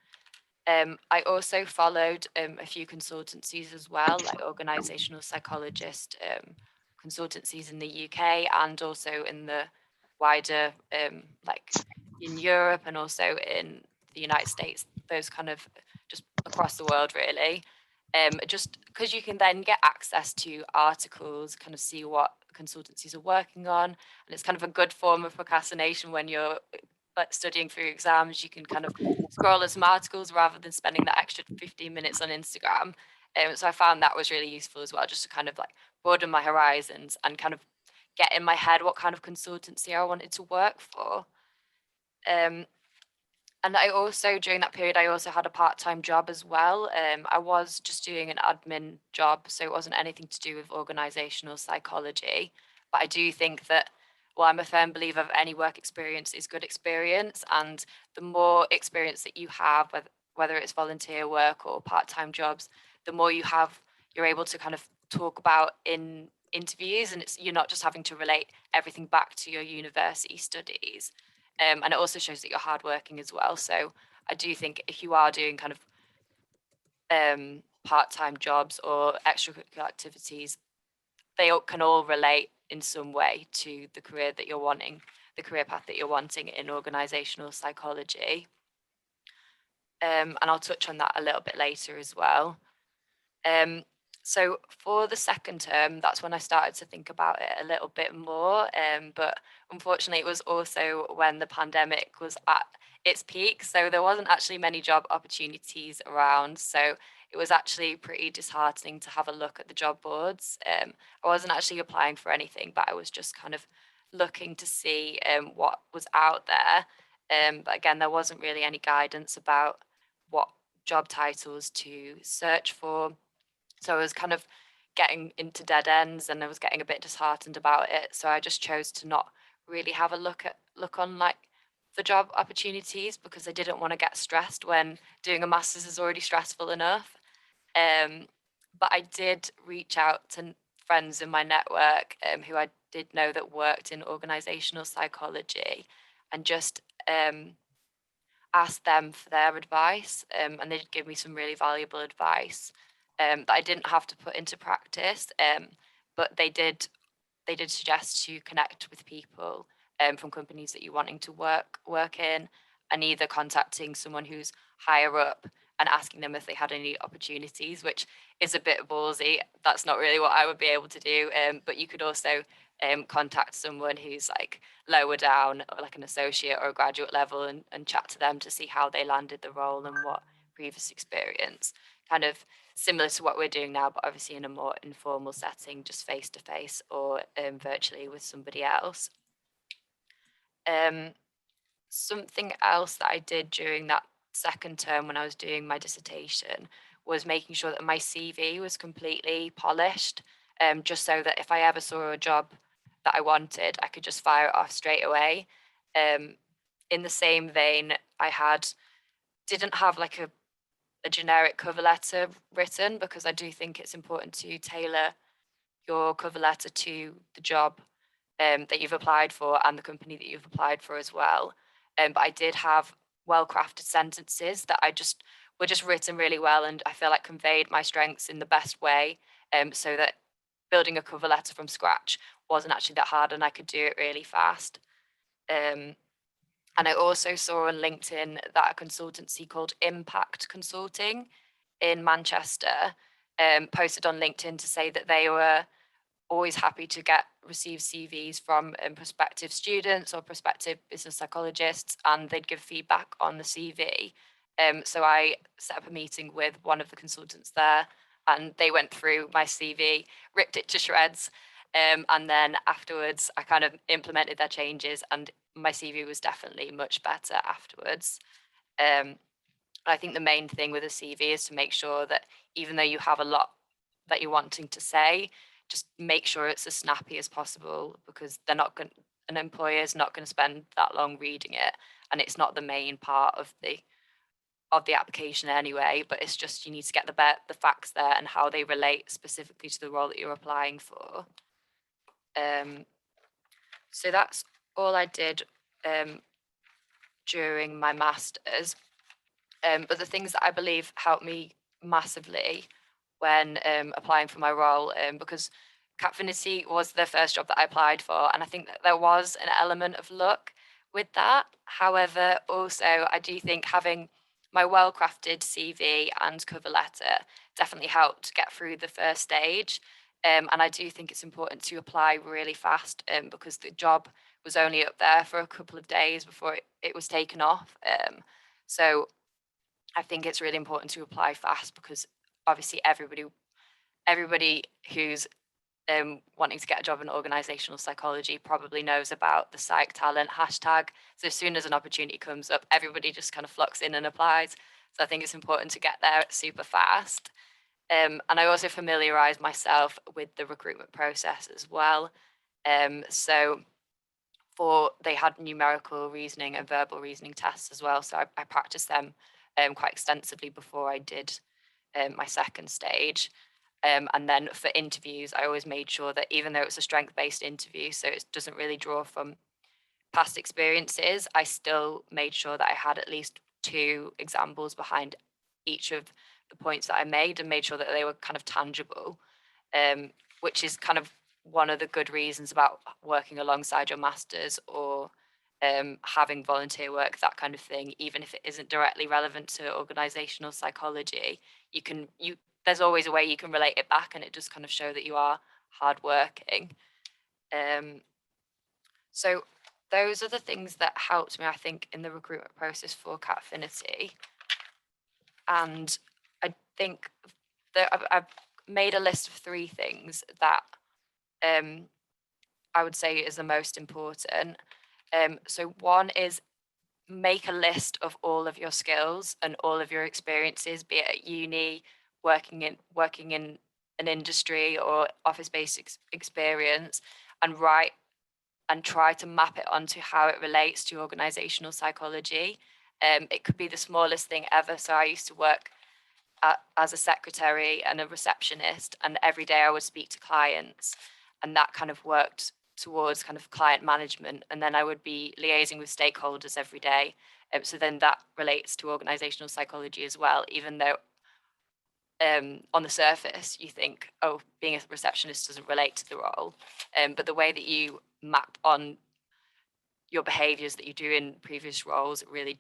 I also followed a few consultancies as well, like organisational psychologist consultancies in the UK and also in the wider, like in Europe and also in the United States, those kind of just across the world really. Just because you can then get access to articles, kind of see what consultancies are working on. And it's kind of a good form of procrastination when you're studying for your exams. You can kind of scroll at some articles rather than spending that extra 15 minutes on Instagram. So I found that was really useful as well, just to kind of like broaden my horizons and kind of get in my head what kind of consultancy I wanted to work for. And I also, during that period, I also had a part-time job as well. I was just doing an admin job, so it wasn't anything to do with organisational psychology. But I do think that, well, I'm a firm believer of any work experience is good experience. And the more experience that you have, whether it's volunteer work or part-time jobs, the more you have, you're able to kind of talk about in interviews, and you're not just having to relate everything back to your university studies. And it also shows that you're hardworking as well. So I do think if you are doing kind of part-time jobs or extracurricular activities, they can all relate in some way to the career that you're wanting, the career path that you're wanting in organisational psychology. And I'll touch on that a little bit later as well. So for the second term, that's when I started to think about it a little bit more. But unfortunately, it was also when the pandemic was at its peak. So there wasn't actually many job opportunities around. So it was actually pretty disheartening to have a look at the job boards. I wasn't actually applying for anything, but I was just kind of looking to see what was out there. But again, there wasn't really any guidance about what job titles to search for. So I was kind of getting into dead ends and I was getting a bit disheartened about it. So I just chose to not really have a look on like the job opportunities, because I didn't want to get stressed when doing a master's is already stressful enough. But I did reach out to friends in my network who I did know that worked in organisational psychology, and just asked them for their advice, and they did give me some really valuable advice that I didn't have to put into practice, but they did suggest to connect with people from companies that you're wanting to work in, and either contacting someone who's higher up and asking them if they had any opportunities, which is a bit ballsy. That's not really what I would be able to do, but you could also contact someone who's like lower down, or like an associate or a graduate level, and chat to them to see how they landed the role and what previous experience, kind of similar to what we're doing now, but obviously in a more informal setting, just face to face or virtually with somebody else. Something else that I did during that second term when I was doing my dissertation was making sure that my CV was completely polished, just so that if I ever saw a job that I wanted, I could just fire it off straight away. In the same vein, I didn't have like a generic cover letter written, because I do think it's important to tailor your cover letter to the job that you've applied for and the company that you've applied for as well. But I did have well-crafted sentences that were just written really well, and I feel like conveyed my strengths in the best way, so that building a cover letter from scratch wasn't actually that hard, and I could do it really fast. And I also saw on LinkedIn that a consultancy called Impact Consulting in Manchester posted on LinkedIn to say that they were always happy to receive CVs from prospective students or prospective business psychologists, and they'd give feedback on the CV. So I set up a meeting with one of the consultants there, and they went through my CV, ripped it to shreds, and then afterwards I kind of implemented their changes, and my CV was definitely much better afterwards. I think the main thing with a CV is to make sure that even though you have a lot that you're wanting to say, just make sure it's as snappy as possible, because an employer is not going to spend that long reading it, and it's not the main part of the application anyway. But it's just, you need to get the facts there and how they relate specifically to the role that you're applying for. So that's all I did during my master's. But the things that I believe helped me massively when applying for my role, because Capfinity was the first job that I applied for, and I think that there was an element of luck with that. However, also I do think having my well-crafted CV and cover letter definitely helped get through the first stage. And I do think it's important to apply really fast, because the job was only up there for a couple of days before it was taken off. So I think it's really important to apply fast, because obviously everybody who's wanting to get a job in organisational psychology probably knows about the psych talent hashtag. So as soon as an opportunity comes up, everybody just kind of flocks in and applies. So I think it's important to get there super fast. And I also familiarise myself with the recruitment process as well. So they had numerical reasoning and verbal reasoning tests as well. So I practiced them quite extensively before I did my second stage. And then for interviews, I always made sure that even though it's a strength-based interview, so it doesn't really draw from past experiences, I still made sure that I had at least 2 examples behind each of the points that I made, and made sure that they were kind of tangible, which is kind of one of the good reasons about working alongside your masters, or having volunteer work, that kind of thing. Even if it isn't directly relevant to organisational psychology, there's always a way you can relate it back, and it just kind of show that you are hardworking. So those are the things that helped me, I think, in the recruitment process for Capfinity. And I think that I've made a list of 3 things that I would say is the most important. So one is, make a list of all of your skills and all of your experiences, be it at uni, working in an industry or office-based experience, and write and try to map it onto how it relates to organisational psychology. It could be the smallest thing ever. So I used to work as a secretary and a receptionist, and every day I would speak to clients, and that kind of worked towards kind of client management, and then I would be liaising with stakeholders every day. So then that relates to organisational psychology as well, even though on the surface you think, oh, being a receptionist doesn't relate to the role, but the way that you map on your behaviours that you do in previous roles, it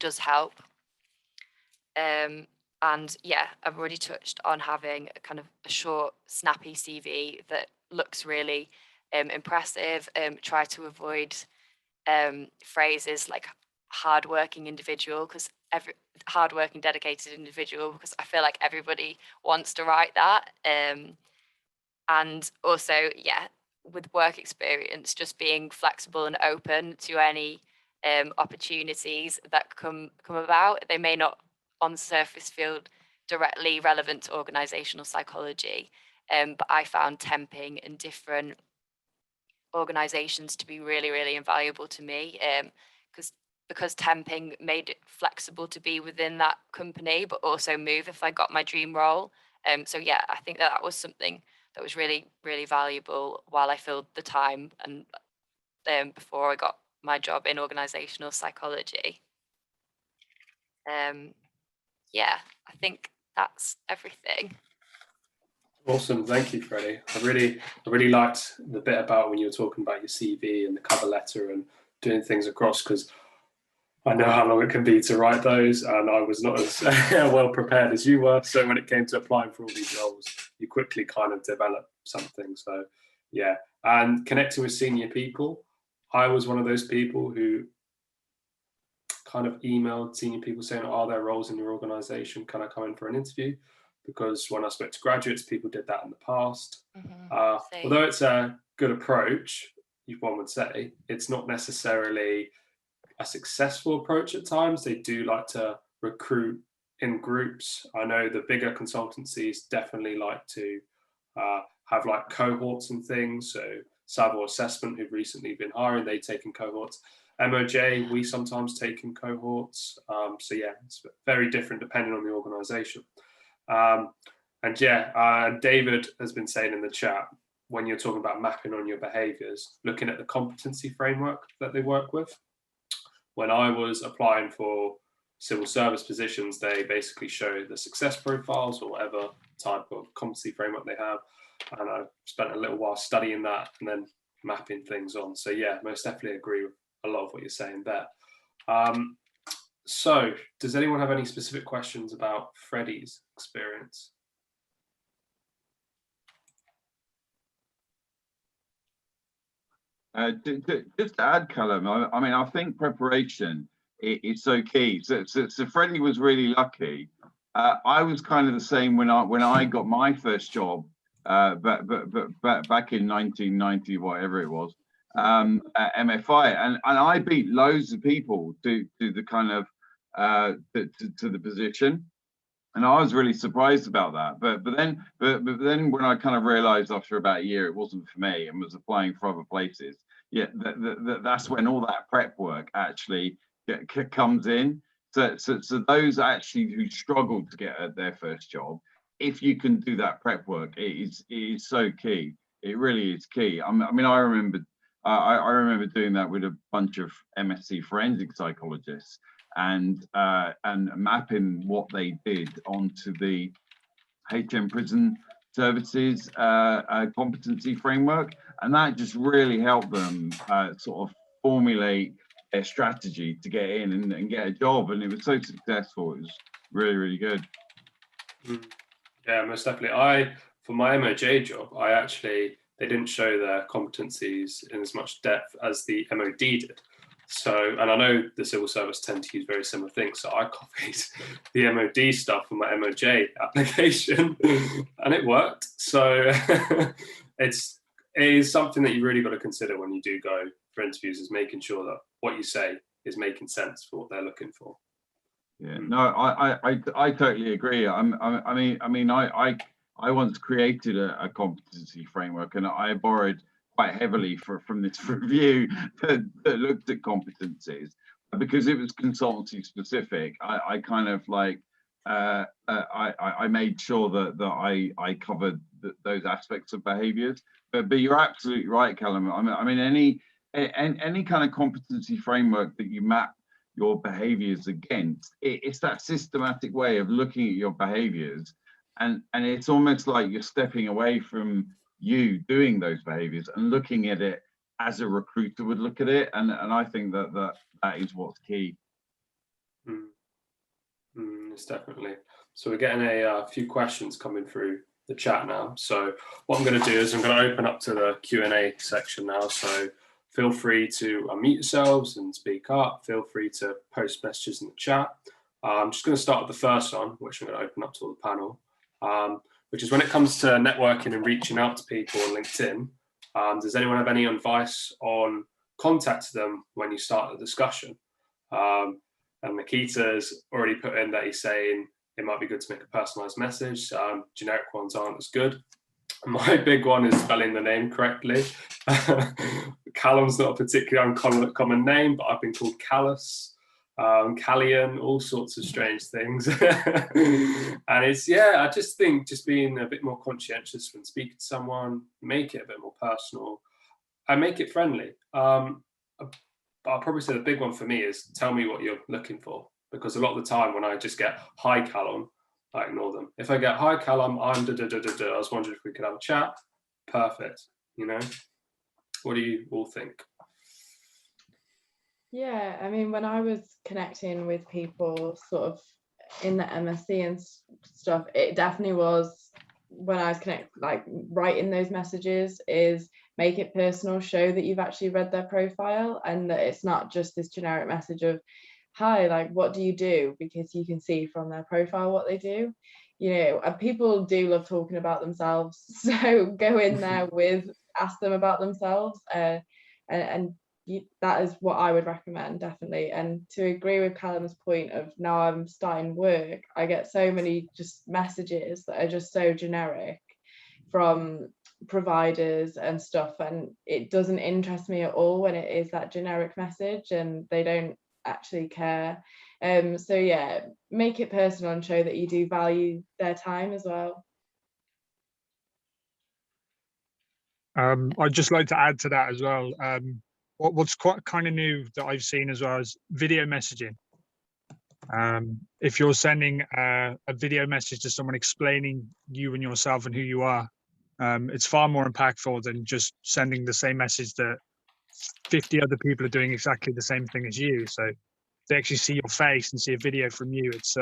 does help. And yeah, I've already touched on having a kind of a short, snappy CV that looks really impressive. Try to avoid phrases like hardworking individual, because hardworking, dedicated individual, because I feel like everybody wants to write that. And also, yeah, with work experience, just being flexible and open to any opportunities that come about. They may not on the surface feel directly relevant to organisational psychology, but I found temping in different organisations to be really, really invaluable to me, because temping made it flexible to be within that company, but also move if I got my dream role. So yeah, I think that was something that was really, really valuable while I filled the time and before I got my job in organisational psychology. Yeah, I think that's everything. Awesome, thank you, Freddie. I really liked the bit about when you were talking about your CV and the cover letter and doing things across, because I know how long it can be to write those, and I was not as well prepared as you were. So when it came to applying for all these roles, you quickly kind of develop something. So yeah, and connecting with senior people, I was one of those people who kind of emailed senior people saying, are there roles in your organisation? Can I come in for an interview? Because when I spoke to graduates, people did that in the past. Although it's a good approach, one would say, it's not necessarily a successful approach at times. They do like to recruit in groups. I know the bigger consultancies definitely like to have like cohorts and things. So Savile Assessment, who've recently been hiring, they take in cohorts. MOJ, we sometimes take in cohorts. So yeah, it's very different depending on the organisation. And yeah, David has been saying in the chat, when you're talking about mapping on your behaviours, looking at the competency framework that they work with. When I was applying for civil service positions, they basically show the success profiles or whatever type of competency framework they have. And I spent a little while studying that and then mapping things on. So yeah, most definitely agree with a lot of what you're saying there. So does anyone have any specific questions about Freddie's experience? Just to add, Callum, I mean, I think preparation is so key. So Freddie was really lucky. I was kind of the same when I got my first job, but back in 1990, whatever it was, at MFI, and I beat loads of people to the kind of to the position, and I was really surprised about that. But then when I kind of realised after about a year it wasn't for me and was applying for other places, yeah, that's when all that prep work actually comes in. So those actually who struggled to get their first job, if you can do that prep work, it is so key. It really is key. I mean, I remember doing that with a bunch of MSc forensic psychologists and mapping what they did onto the HM Prison Services competency framework, and that just really helped them sort of formulate their strategy to get in and get a job, and it was so successful. It was really, really good. Yeah, most definitely. For my MOJ job, they didn't show their competencies in as much depth as the MOD did. So, and I know the civil service tend to use very similar things. So I copied the MOD stuff for my MOJ application and it worked. So it is something that you really got to consider when you do go for interviews, is making sure that what you say is making sense for what they're looking for. Yeah, no, I totally agree. I mean, I once created a competency framework, and I borrowed quite heavily from this review that looked at competencies, because it was consultancy specific. I kind of like I made sure that I covered those aspects of behaviours. But you're absolutely right, Callum. I mean, any kind of competency framework that you map your behaviours against, it's that systematic way of looking at your behaviours, and it's almost like you're stepping away from you doing those behaviours and looking at it as a recruiter would look at it, and I think that is what's key. It's definitely. So we're getting a few questions coming through the chat now. So what I'm going to do is I'm going to open up to the Q&A section now. So feel free to unmute yourselves and speak up. Feel free to post messages in the chat. I'm just going to start with the first one, which I'm going to open up to the panel, which is when it comes to networking and reaching out to people on LinkedIn. Does anyone have any advice on contacting them when you start the discussion? And Nikita's already put in that he's saying it might be good to make a personalized message. Generic ones aren't as good. My big one is spelling the name correctly. Callum's not a particularly uncommon name, but I've been called Callus, Callian, all sorts of strange things. And it's, I just think just being a bit more conscientious when speaking to someone, make it a bit more personal and make it friendly. I'll probably say the big one for me is tell me what you're looking for, because a lot of the time when I just get hi Callum, I ignore them. If I get hi Callum, I'm I was wondering if we could have a chat. Perfect. You know, what do you all think? Yeah, I mean, when I was connecting with people sort of in the MSc and stuff, it definitely was when I was writing those messages is make it personal, show that you've actually read their profile and that it's not just this generic message of, hi, like, what do you do? Because you can see from their profile what they do. You know, and people do love talking about themselves. So go in there ask them about themselves. That is what I would recommend, definitely. And to agree with Callum's point of now I'm starting work, I get so many just messages that are just so generic from providers and stuff, and it doesn't interest me at all when it is that generic message and they don't actually care. So yeah, make it personal and show that you do value their time as well. I'd just like to add to that as well. What's quite kind of new that I've seen as well is video messaging. If you're sending a video message to someone explaining you and yourself and who you are, it's far more impactful than just sending the same message that 50 other people are doing exactly the same thing as you. So they actually see your face and see a video from you. It's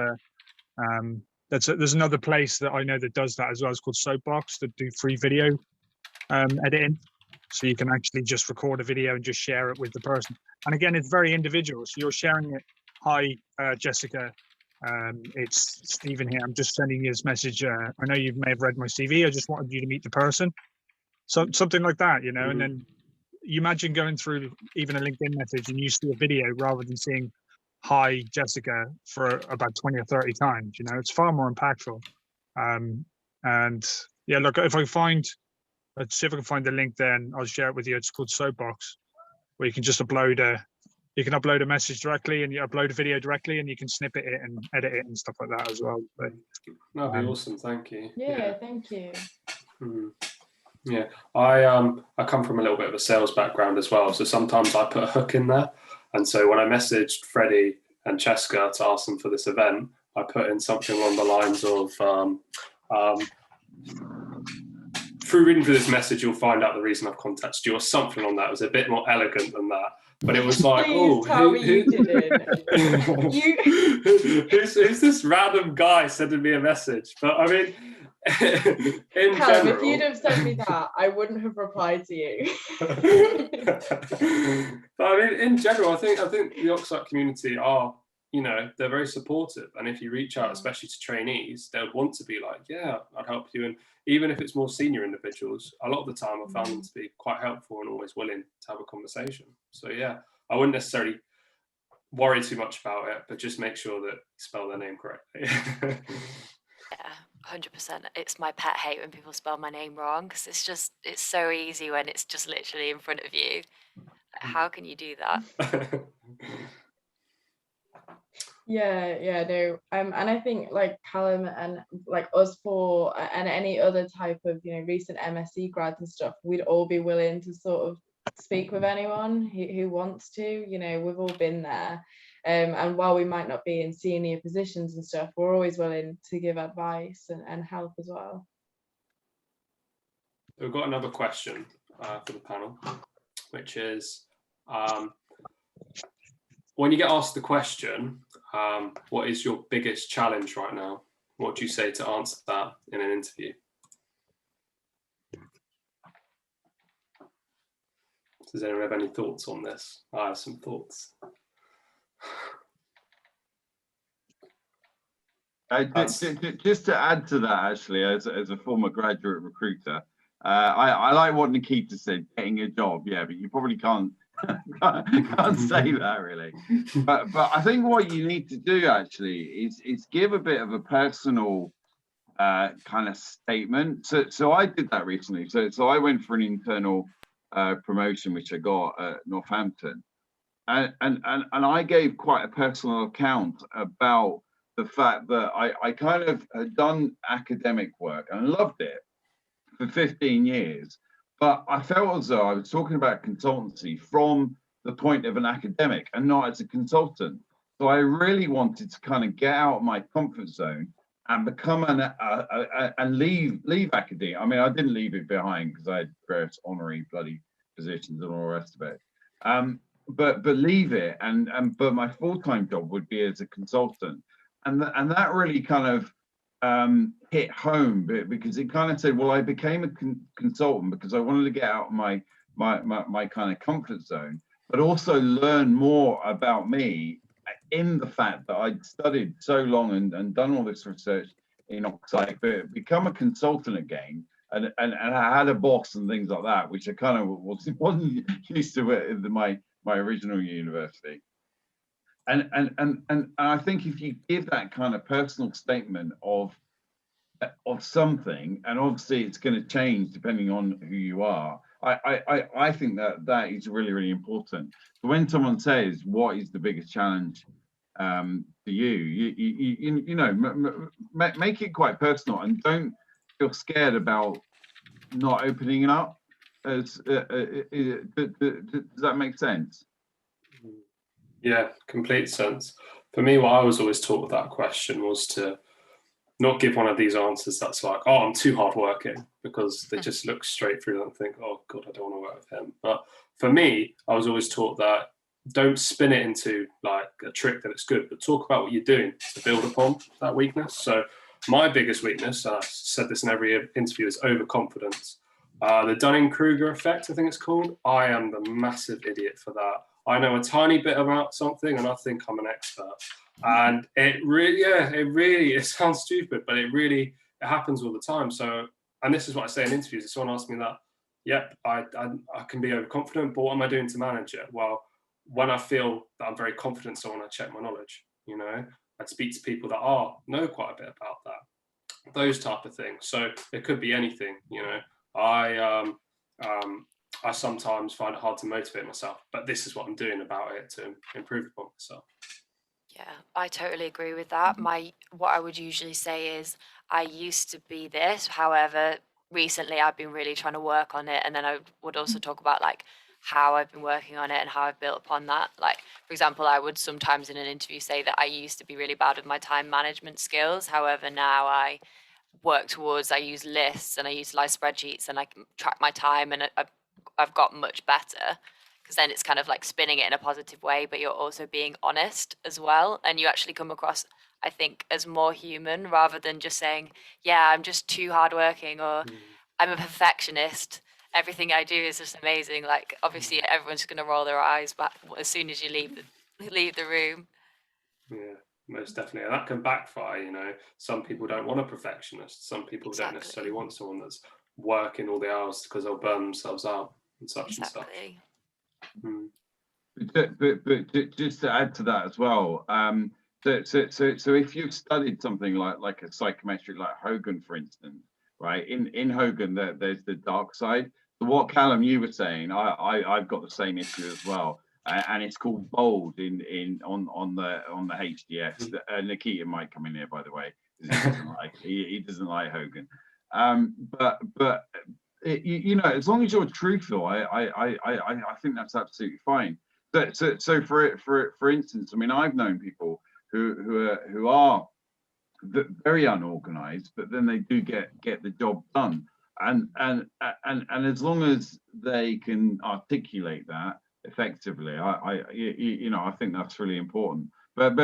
there's another place that I know that does that as well. It's called Soapbox, that do free video editing. So you can actually just record a video and just share it with the person. And again, it's very individual. So you're sharing it. Hi, Jessica. It's Stephen here. I'm just sending you this message. I know you may have read my CV. I just wanted you to meet the person. So something like that, you know. And then you imagine going through even a LinkedIn message and you see a video rather than seeing hi, Jessica for about 20 or 30 times. You know, it's far more impactful. And yeah, look, if I find, let's see if I can find the link. Then I'll share it with you. It's called Soapbox, where you can just upload a message directly, and you upload a video directly, and you can snippet it and edit it and stuff like that as well. But, that'd be awesome. Thank you. Yeah, thank you. Yeah, I come from a little bit of a sales background as well, so sometimes I put a hook in there. And so when I messaged Freddie and Cheska to ask them for this event, I put in something along the lines of through reading through this message, you'll find out the reason I've contacted you, or something on that. It was a bit more elegant than that. But it was like, please tell me you didn't. Who's this random guy sending me a message? But I mean, in Callum, general, if you'd have sent me that, I wouldn't have replied to you. But I mean, in general, I think the Oxide community are, you know, they're very supportive. And if you reach out, especially to trainees, they'll want to be like, yeah, I'd help you. And even if it's more senior individuals, a lot of the time I've found them to be quite helpful and always willing to have a conversation. So yeah, I wouldn't necessarily worry too much about it, but just make sure that you spell their name correctly. Yeah, 100%. It's my pet hate when people spell my name wrong, because it's so easy when it's just literally in front of you. How can you do that? No, and I think like Callum and like us four and any other type of, you know, recent MSc grads and stuff, we'd all be willing to sort of speak with anyone who wants to. You know, we've all been there, and while we might not be in senior positions and stuff, we're always willing to give advice and help as well. We've got another question for the panel, which is, when you get asked the question, what is your biggest challenge right now? What do you say to answer that in an interview? Does anyone have any thoughts on this? I have some thoughts. Just to add to that, actually, as a former graduate recruiter, I like what Nikita said, getting a job. Yeah, but you probably can't say that really. But I think what you need to do actually is give a bit of a personal kind of statement. So I did that recently. So I went for an internal promotion, which I got at Northampton, and I gave quite a personal account about the fact that I kind of had done academic work and loved it for 15 years, but I felt as though I was talking about consultancy from the point of an academic and not as a consultant. So I really wanted to kind of get out of my comfort zone and become and leave academia. I mean, I didn't leave it behind because I had various honorary bloody positions and all the rest of it. But leave it, but my full-time job would be as a consultant, and that really kind of hit home, because it kind of said, well, I became a consultant because I wanted to get out of my kind of comfort zone, but also learn more about me in the fact that I'd studied so long and done all this research in Oxide, but become a consultant again, and I had a boss and things like that, which I kind of wasn't used to in my original university. And I think if you give that kind of personal statement of something, and obviously it's going to change depending on who you are, I think that is really, really important. So when someone says, what is the biggest challenge to you know, make it quite personal, and don't feel scared about not opening it up. Does that make sense? Yeah, complete sense. For me, what I was always taught with that question was to not give one of these answers that's like, oh, I'm too hardworking, because they just look straight through them and think, oh God, I don't want to work with him. But for me, I was always taught that don't spin it into like a trick that it's good, but talk about what you're doing to build upon that weakness. So my biggest weakness, and I've said this in every interview, is overconfidence. The Dunning-Kruger effect, I think it's called. I am the massive idiot for that. I know a tiny bit about something and I think I'm an expert. And it really sounds stupid, but it happens all the time. So, and this is what I say in interviews. If someone asks me that, yep, I can be overconfident, but what am I doing to manage it? Well, when I feel that I'm very confident, so when I check my knowledge, you know, I'd speak to people that know quite a bit about that, those type of things. So it could be anything, you know. I sometimes find it hard to motivate myself, but this is what I'm doing about it to improve upon myself. Yeah, I totally agree with that. What I would usually say is I used to be this, however, recently I've been really trying to work on it. And then I would also talk about like how I've been working on it and how I've built upon that. Like, for example, I would sometimes in an interview say that I used to be really bad with my time management skills. However, now I use lists and I utilize spreadsheets and I can track my time, and I've got much better, because then it's kind of like spinning it in a positive way, but you're also being honest as well. And you actually come across, I think, as more human, rather than just saying, yeah, I'm just too hardworking, or I'm a perfectionist. Everything I do is just amazing. Like, obviously everyone's going to roll their eyes, but as soon as you leave the room. Yeah, most definitely. And that can backfire, you know. Some people don't want a perfectionist. Some people don't necessarily want someone that's working all the hours because they'll burn themselves out and such and such. But just to add to that as well, so if you've studied something like a psychometric, like Hogan, for instance, right? In Hogan, there's the dark side. So what Callum, you were saying, I've got the same issue as well. and it's called bold on the HDS. Nikita might come in here, by the way. He doesn't like Hogan, but you know, as long as you're truthful, I think that's absolutely fine. So for instance, I mean, I've known people who are very unorganized, but then they do get the job done, and as long as they can articulate that effectively, you know, I think that's really important. But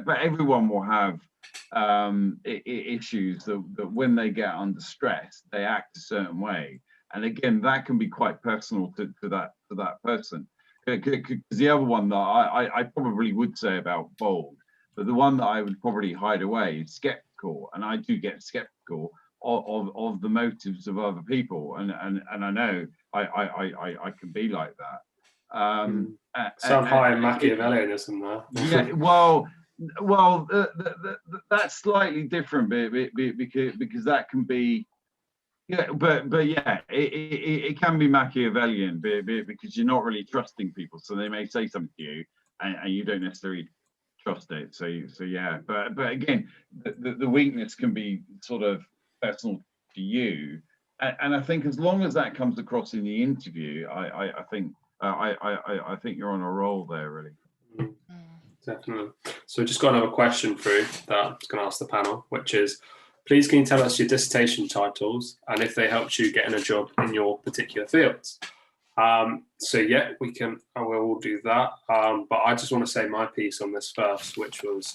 everyone will have issues that when they get under stress, they act a certain way, and again, that can be quite personal to that person. Because the other one that I probably would say about bold, but the one that I would probably hide away is skeptical, and I do get skeptical of the motives of other people, and I know I can be like that. Some high Machiavellianism there. Yeah, well, that's slightly different, because that can be. Yeah, but yeah, it can be Machiavellian, because you're not really trusting people, so they may say something to you, and you don't necessarily trust it. So yeah, but again, the weakness can be sort of personal to you, and I think as long as that comes across in the interview, I think you're on a roll there, really. Definitely. So we just got another question through that I was going to ask the panel, which is, please can you tell us your dissertation titles and if they helped you get in a job in your particular fields? So yeah, we can, and we'll all do that. But I just want to say my piece on this first, which was,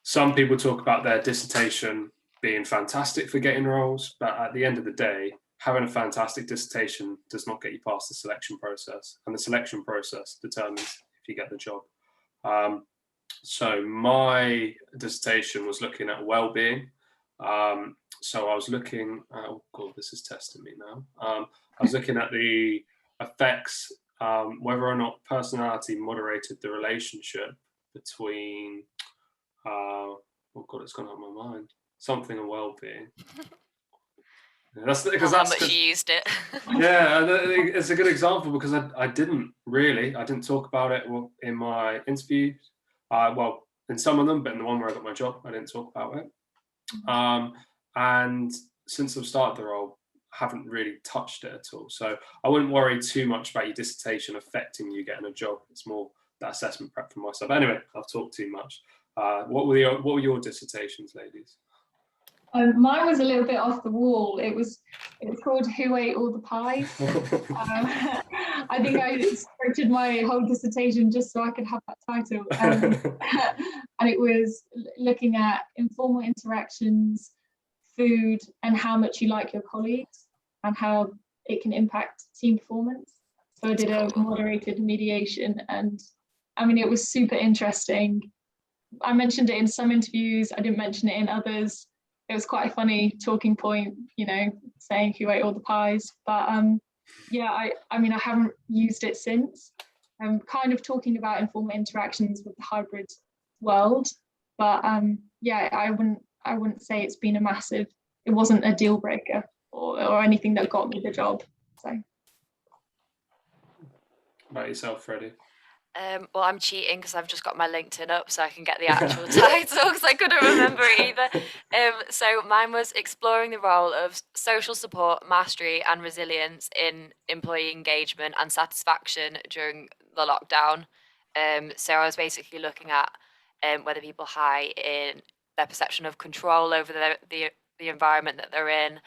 some people talk about their dissertation being fantastic for getting roles, but at the end of the day, having a fantastic dissertation does not get you past the selection process, and the selection process determines if you get the job. So my dissertation was looking at well-being. So I was looking, oh God, this is testing me now. I was looking at the effects, whether or not personality moderated the relationship between, oh God, it's gone out of my mind, something and well-being. Yeah, that's because how much you used it. Yeah, it's a good example, because I didn't talk about it in my interview. Well, in some of them, but in the one where I got my job, I didn't talk about it. And since I've started the role, I haven't really touched it at all. So I wouldn't worry too much about your dissertation affecting you getting a job. It's more that assessment prep for myself. Anyway, I've talked too much. What were your dissertations, ladies? Mine was a little bit off the wall. It was called Who Ate All the Pies? I think I scripted my whole dissertation just so I could have that title. And it was looking at informal interactions, food, and how much you like your colleagues, and how it can impact team performance. So I did a moderated mediation, and I mean, it was super interesting. I mentioned it in some interviews, I didn't mention it in others. It was quite a funny talking point, you know, saying who ate all the pies. But yeah, I mean, I haven't used it since. I'm kind of talking about informal interactions with the hybrid world, but yeah, I wouldn't say it's been it wasn't a deal breaker or anything that got me the job. So. About yourself, Freddie? Well, I'm cheating because I've just got my LinkedIn up so I can get the actual title, because I couldn't remember it either. So mine was exploring the role of social support, mastery and resilience in employee engagement and satisfaction during the lockdown. So I was basically looking at whether people high in their perception of control over the environment that they're in,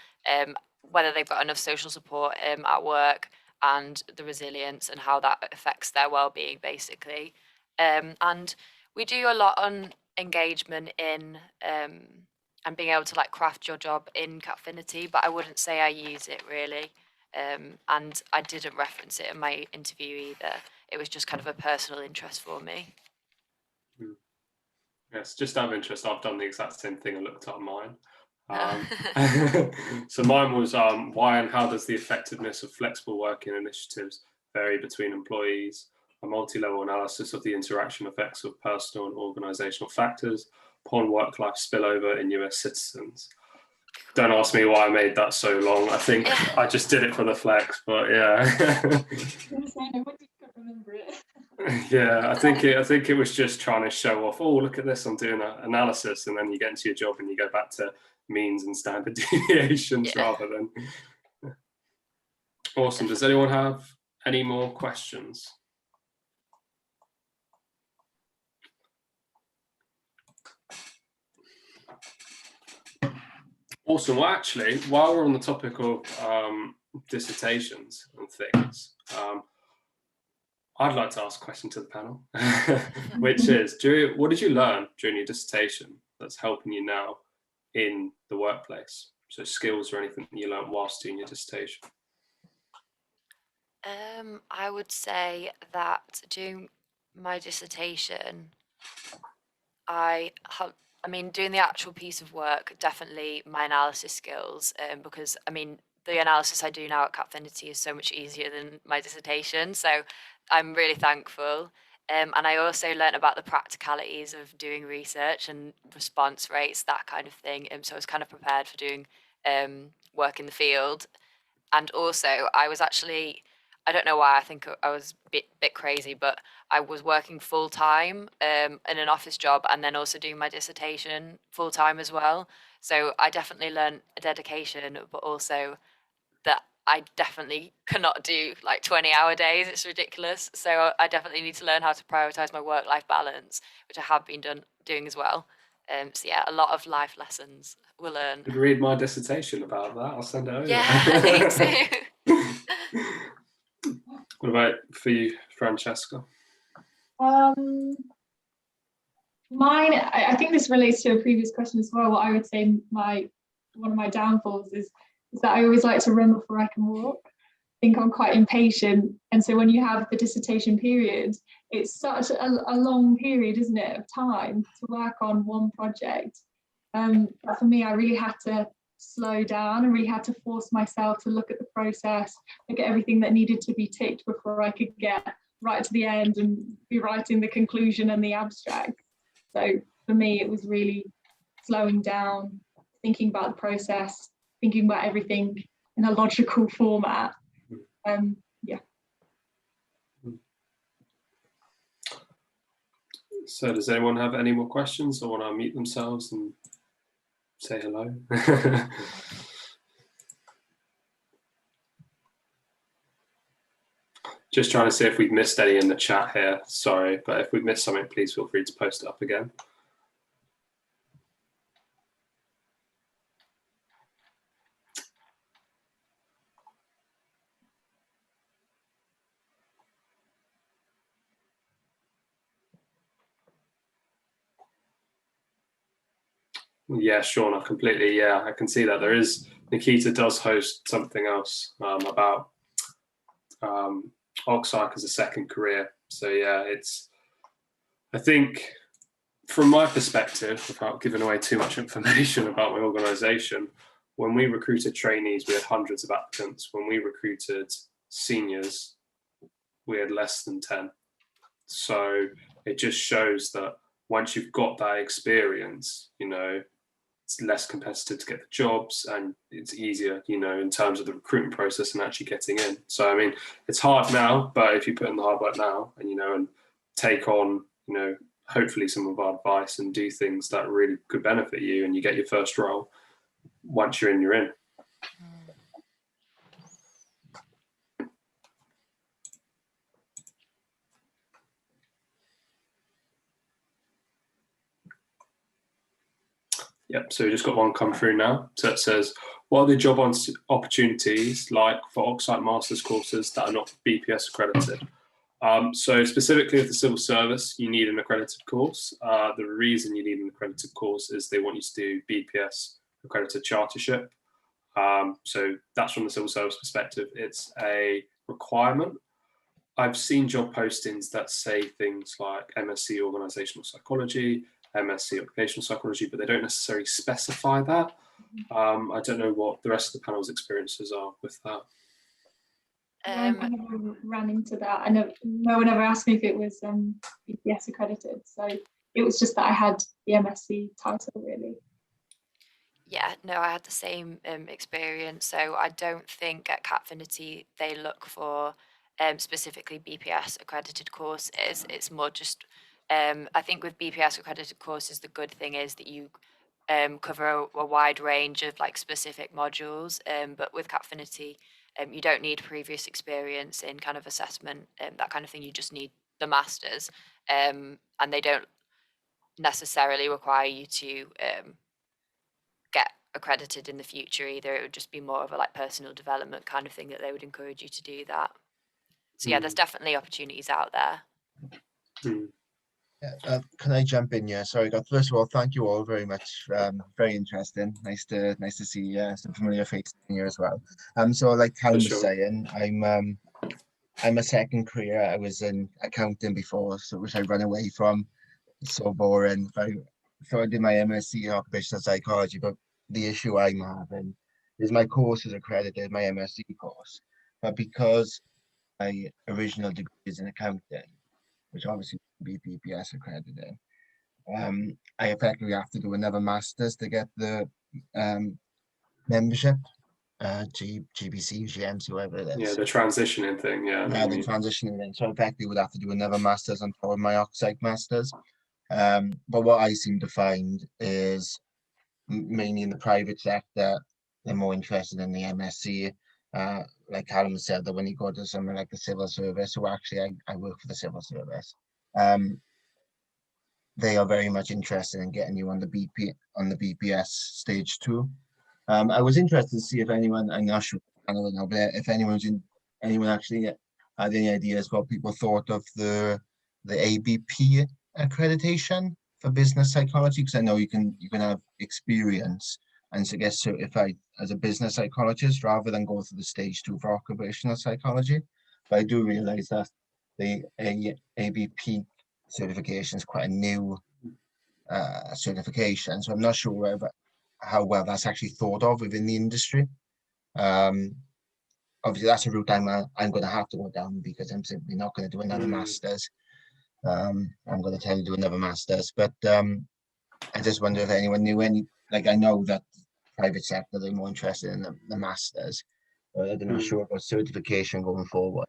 whether they've got enough social support at work, and the resilience and how that affects their well-being, basically. And we do a lot on engagement in and being able to like craft your job in Capfinity, but I wouldn't say I use it really. And I didn't reference it in my interview either. It was just kind of a personal interest for me. Yes, just out of interest, I've done the exact same thing and looked up mine. So mine was why and how does the effectiveness of flexible working initiatives vary between employees? A multi-level analysis of the interaction effects of personal and organisational factors upon work-life spillover in US citizens. Don't ask me why I made that so long. I think I just did it for the flex, but yeah. I can't remember it. Yeah, I think it was just trying to show off. Oh, look at this! I'm doing an analysis, and then you get into your job and you go back to means and standard deviations rather than. Awesome. Does anyone have any more questions? Awesome. Well, actually, while we're on the topic of dissertations and things, I'd like to ask a question to the panel, which is, what did you learn during your dissertation that's helping you now in the workplace? So skills or anything that you learned whilst doing your dissertation? I would say that during my dissertation, doing the actual piece of work, definitely my analysis skills, because the analysis I do now at Cipd is so much easier than my dissertation. So I'm really thankful. And I also learned about the practicalities of doing research and response rates, that kind of thing. So I was kind of prepared for doing work in the field. And also I was actually, I don't know why, I think I was a bit crazy, but I was working full time in an office job and then also doing my dissertation full time as well. So I definitely learned a dedication, but also that I definitely cannot do like 20-hour days. It's ridiculous. So I definitely need to learn how to prioritize my work-life balance, which I have been doing as well. So yeah, a lot of life lessons we'll learn. Could read my dissertation about that. I'll send it over. Yeah, me too. What about for you, Francesca? Mine, I think this relates to a previous question as well. What I would say one of my downfalls is that I always like to run before I can walk. I think I'm quite impatient, and so when you have the dissertation period, it's such a long period, isn't it, of time to work on one project. But for me, I really had to slow down and really had to force myself to look at the process, look at everything that needed to be ticked before I could get right to the end and be writing the conclusion and the abstract. So for me, it was really slowing down, thinking about the process, thinking about everything in a logical format. Yeah. So does anyone have any more questions or want to unmute themselves and say hello? Just trying to see if we've missed any in the chat here. Sorry, but if we've missed something, please feel free to post it up again. Yeah, Sean, I can see that there is, Nikita does host something else about OcPsych as a second career. So yeah, I think from my perspective, without giving away too much information about my organisation, when we recruited trainees, we had hundreds of applicants. When we recruited seniors, we had less than 10. So it just shows that once you've got that experience, it's less competitive to get the jobs and it's easier, in terms of the recruitment process and actually getting in. So, it's hard now, but if you put in the hard work now and, and take on, hopefully some of our advice and do things that really could benefit you and you get your first role, once you're in, you're in. Yep, so we just got one come through now. So it says, what are the job opportunities like for OcPsych Masters courses that are not BPS accredited? So specifically with the civil service, you need an accredited course. The reason you need an accredited course is they want you to do BPS accredited chartership. So that's from the civil service perspective. It's a requirement. I've seen job postings that say things like MSc Organisational Psychology, MSc Occupational Psychology, but they don't necessarily specify that. I don't know what the rest of the panel's experiences are with that. I never ran into that. No one ever asked me if it was BPS accredited. So it was just that I had the MSc title, really. Yeah, no, I had the same experience. So I don't think at Cipd they look for specifically BPS accredited courses. It's more just, I think with BPS accredited courses, the good thing is that you cover a wide range of like specific modules, but with Capfinity, you don't need previous experience in kind of assessment, that kind of thing. You just need the masters, and they don't necessarily require you to get accredited in the future either. It would just be more of a like personal development kind of thing that they would encourage you to do that. So yeah, there's definitely opportunities out there. Can I jump in? Yeah, sorry, God. First of all, thank you all very much. Very interesting. Nice to see some familiar faces in here as well. So like Callum was saying, I'm a second career. I was in accounting before, so which I ran away from. It's so boring. So I did my MSc Occupational Psychology, but the issue I'm having is my course is accredited, my MSc course, but because my original degree is in accounting, which obviously be BPS accredited, I effectively have to do another master's to get the membership, GBC, GMC, whatever it is. Yeah, the transitioning thing, yeah. Yeah, the transitioning thing. So effectively would have to do another master's on top of my OcPsych masters. But what I seem to find is mainly in the private sector, they're more interested in the MSc. Like Callum said, that when you go to something like the civil service, so actually I work for the civil service, they are very much interested in getting you on the BPS stage 2. I was interested to see if anyone, I'm not sure, I don't know, but if anyone actually had any ideas what people thought of the ABP accreditation for business psychology, because I know you can have experience and to get certified as a business psychologist rather than go through the stage 2 for occupational psychology. But I do realize that the ABP certification is quite a new certification, so I'm not sure how well that's actually thought of within the industry. Obviously that's a route I'm going to have to go down, because I'm simply not going to do another master's. I'm going to try to do another master's, but I just wonder if anyone knew any, like I know that private sector, they're more interested in the masters, but I'm not sure about certification going forward.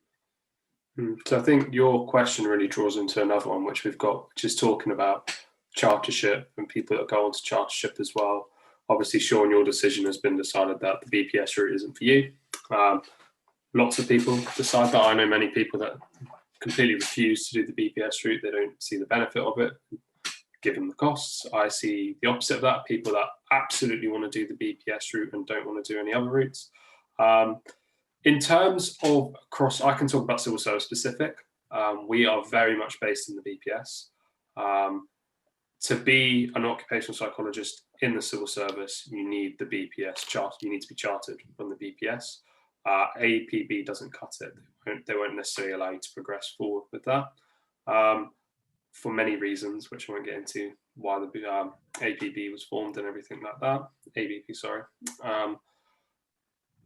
So I think your question really draws into another one which we've got, which is talking about chartership and people that go on to chartership as well. Obviously, Sean, your decision has been decided that the BPS route isn't for you. Lots of people decide that. I know many people that completely refuse to do the BPS route. They don't see the benefit of it, given the costs. I see the opposite of that, people that absolutely want to do the BPS route and don't want to do any other routes. In terms of I can talk about civil service specific. We are very much based in the BPS. To be an occupational psychologist in the civil service, you need the BPS chart. You need to be chartered from the BPS. APB doesn't cut it. They won't necessarily allow you to progress forward with that for many reasons, which I won't get into, why the APB was formed and everything like that. ABP, sorry.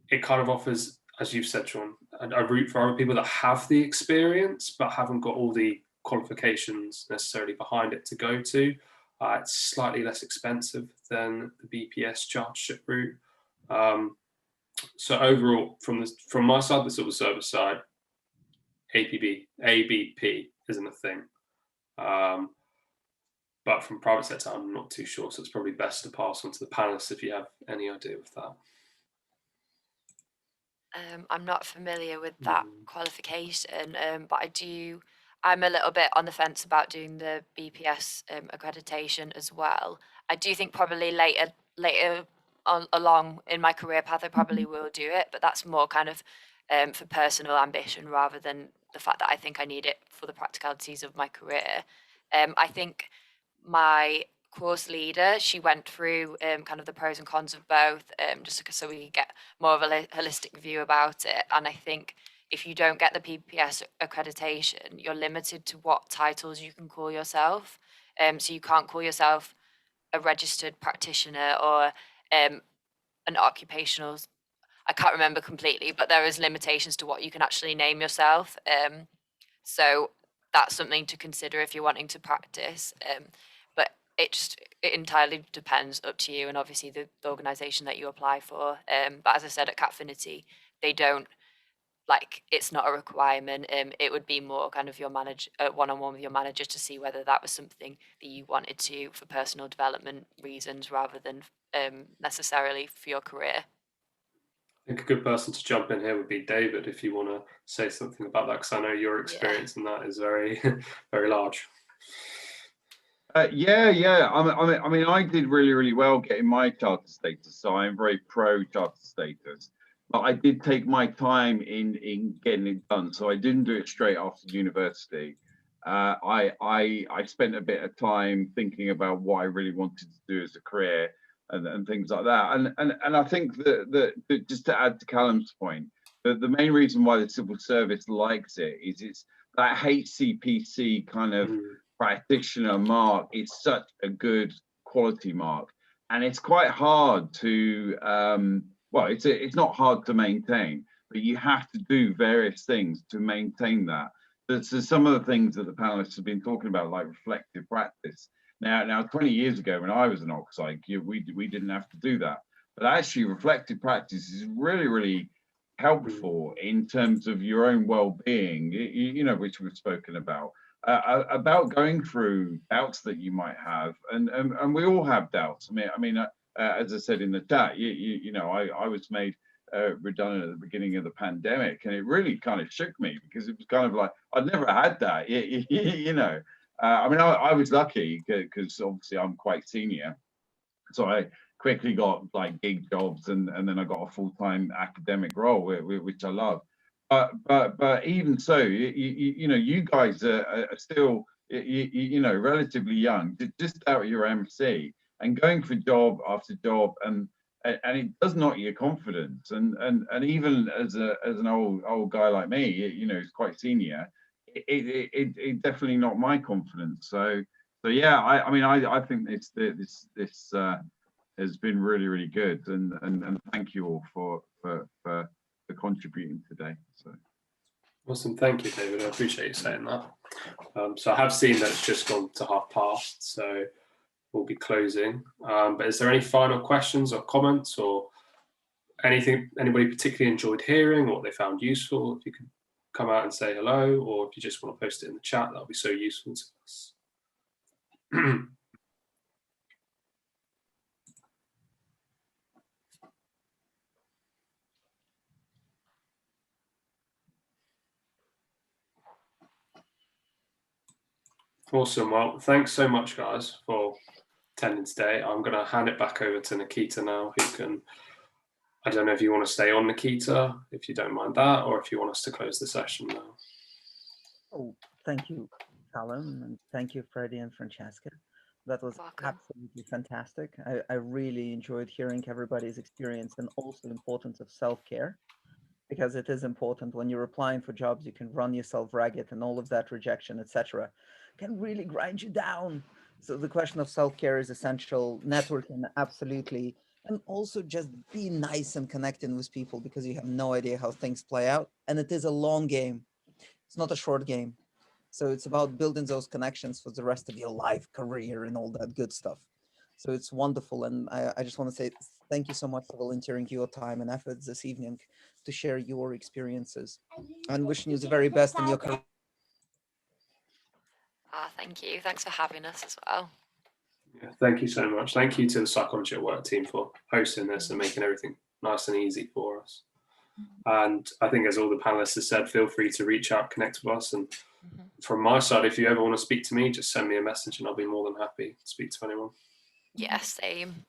It kind of offers, as you've said, Sean, a route for other people that have the experience but haven't got all the qualifications necessarily behind it to go to. It's slightly less expensive than the BPS chartership route. So overall, from my side, the civil service side, ABP isn't a thing. But from private sector, I'm not too sure. So it's probably best to pass on to the panelists if you have any idea of that. I'm not familiar with that qualification, but I'm a little bit on the fence about doing the BPS accreditation as well. I do think probably later along in my career path, I probably will do it, but that's more kind of for personal ambition rather than the fact that I think I need it for the practicalities of my career. I think my course leader, she went through kind of the pros and cons of both, just so we get more of a holistic view about it. And I think if you don't get the BPS accreditation, you're limited to what titles you can call yourself. So you can't call yourself a registered practitioner or an occupational, I can't remember completely, but there is limitations to what you can actually name yourself. So that's something to consider if you're wanting to practice. But it entirely depends, up to you and obviously the organisation that you apply for. But as I said, at Capfinity, they don't like it's not a requirement. It would be more kind of your one-on-one with your manager to see whether that was something that you wanted to for personal development reasons rather than necessarily for your career. I think a good person to jump in here would be David, if you want to say something about that, because I know your experience in that is very, very large. Yeah. I mean, I did really well getting my charter status, so I'm very pro charter status. But I did take my time in getting it done, so I didn't do it straight after university. I spent a bit of time thinking about what I really wanted to do as a career and things like that. And I think that just to add to Callum's point, the main reason why the civil service likes it is it's that HCPC kind of practitioner mark is such a good quality mark, and it's quite hard to well, it's not hard to maintain, but you have to do various things to maintain that. So some of the things that the panelists have been talking about, like reflective practice. Now 20 years ago, when I was an Oc Psych, we didn't have to do that, but actually reflective practice is really helpful in terms of your own well-being, you know, which we've spoken about going through doubts that you might have, and we all have doubts. I mean, as I said in the chat, you know, I was made redundant at the beginning of the pandemic, and it really kind of shook me, because it was kind of like I'd never had that. You know, I mean, I was lucky because obviously I'm quite senior, so I quickly got like gig jobs, and then I got a full-time academic role, which I love. But even so, you know, you guys are still you know, relatively young, just out of your MSc, and going for job after job, and it does knock your confidence, and even as an old guy like me, you know, who's quite senior, it definitely knocked my confidence. So yeah, I mean, I think this has been really good, and thank you all for contributing today. So awesome, thank you, David. I appreciate you saying that. So I have seen that it's just gone to 1:30, so we'll be closing. But is there any final questions or comments, or anything anybody particularly enjoyed hearing, or what they found useful? If you could come out and say hello, or if you just want to post it in the chat, that'll be so useful to us. Awesome. Well, thanks so much, guys, for attending today. I'm going to hand it back over to Nikita now, who can, I don't know if you want to stay on, Nikita, if you don't mind that, or if you want us to close the session now. Oh, thank you, Callum, and thank you, Freddie and Francesca. That was absolutely fantastic. I really enjoyed hearing everybody's experience, and also the importance of self-care, because it is important when you're applying for jobs. You can run yourself ragged, and all of that rejection, etc., can really grind you down. So the question of self-care is essential. Networking, absolutely. And also just be nice and connecting with people, because you have no idea how things play out. And it is a long game. It's not a short game. So it's about building those connections for the rest of your life, career, and all that good stuff. So it's wonderful. And I just want to say thank you so much for volunteering your time and efforts this evening to share your experiences, and wishing you the very best in your career. Thank you. Thanks for having us as well. Yeah, thank you so much. Thank you to the Psychology at Work team for hosting this and making everything nice and easy for us. And I think, as all the panelists have said, feel free to reach out, connect with us. And from my side, if you ever want to speak to me, just send me a message and I'll be more than happy to speak to anyone. Yeah, same.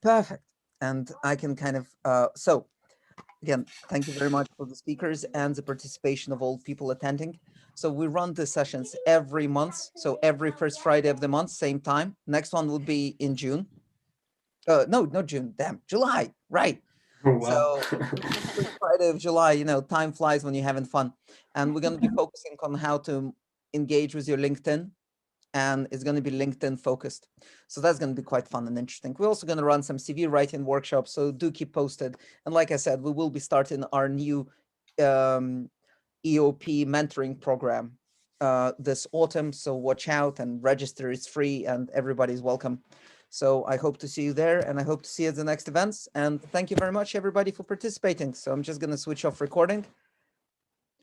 Perfect. And I can kind of, so again, thank you very much for the speakers and the participation of all people attending. So we run the sessions every month. So every first Friday of the month, same time. Next one will be in June. No, not June, damn, July, right. Oh, wow. So first Friday of July, you know, time flies when you're having fun. And we're going to be focusing on how to engage with your LinkedIn. And it's going to be LinkedIn focused. So that's going to be quite fun and interesting. We're also going to run some CV writing workshops, so do keep posted. And like I said, we will be starting our new EOP mentoring program this autumn. So watch out and register. It's free and everybody's welcome. So I hope to see you there, and I hope to see you at the next events. And thank you very much, everybody, for participating. So I'm just going to switch off recording.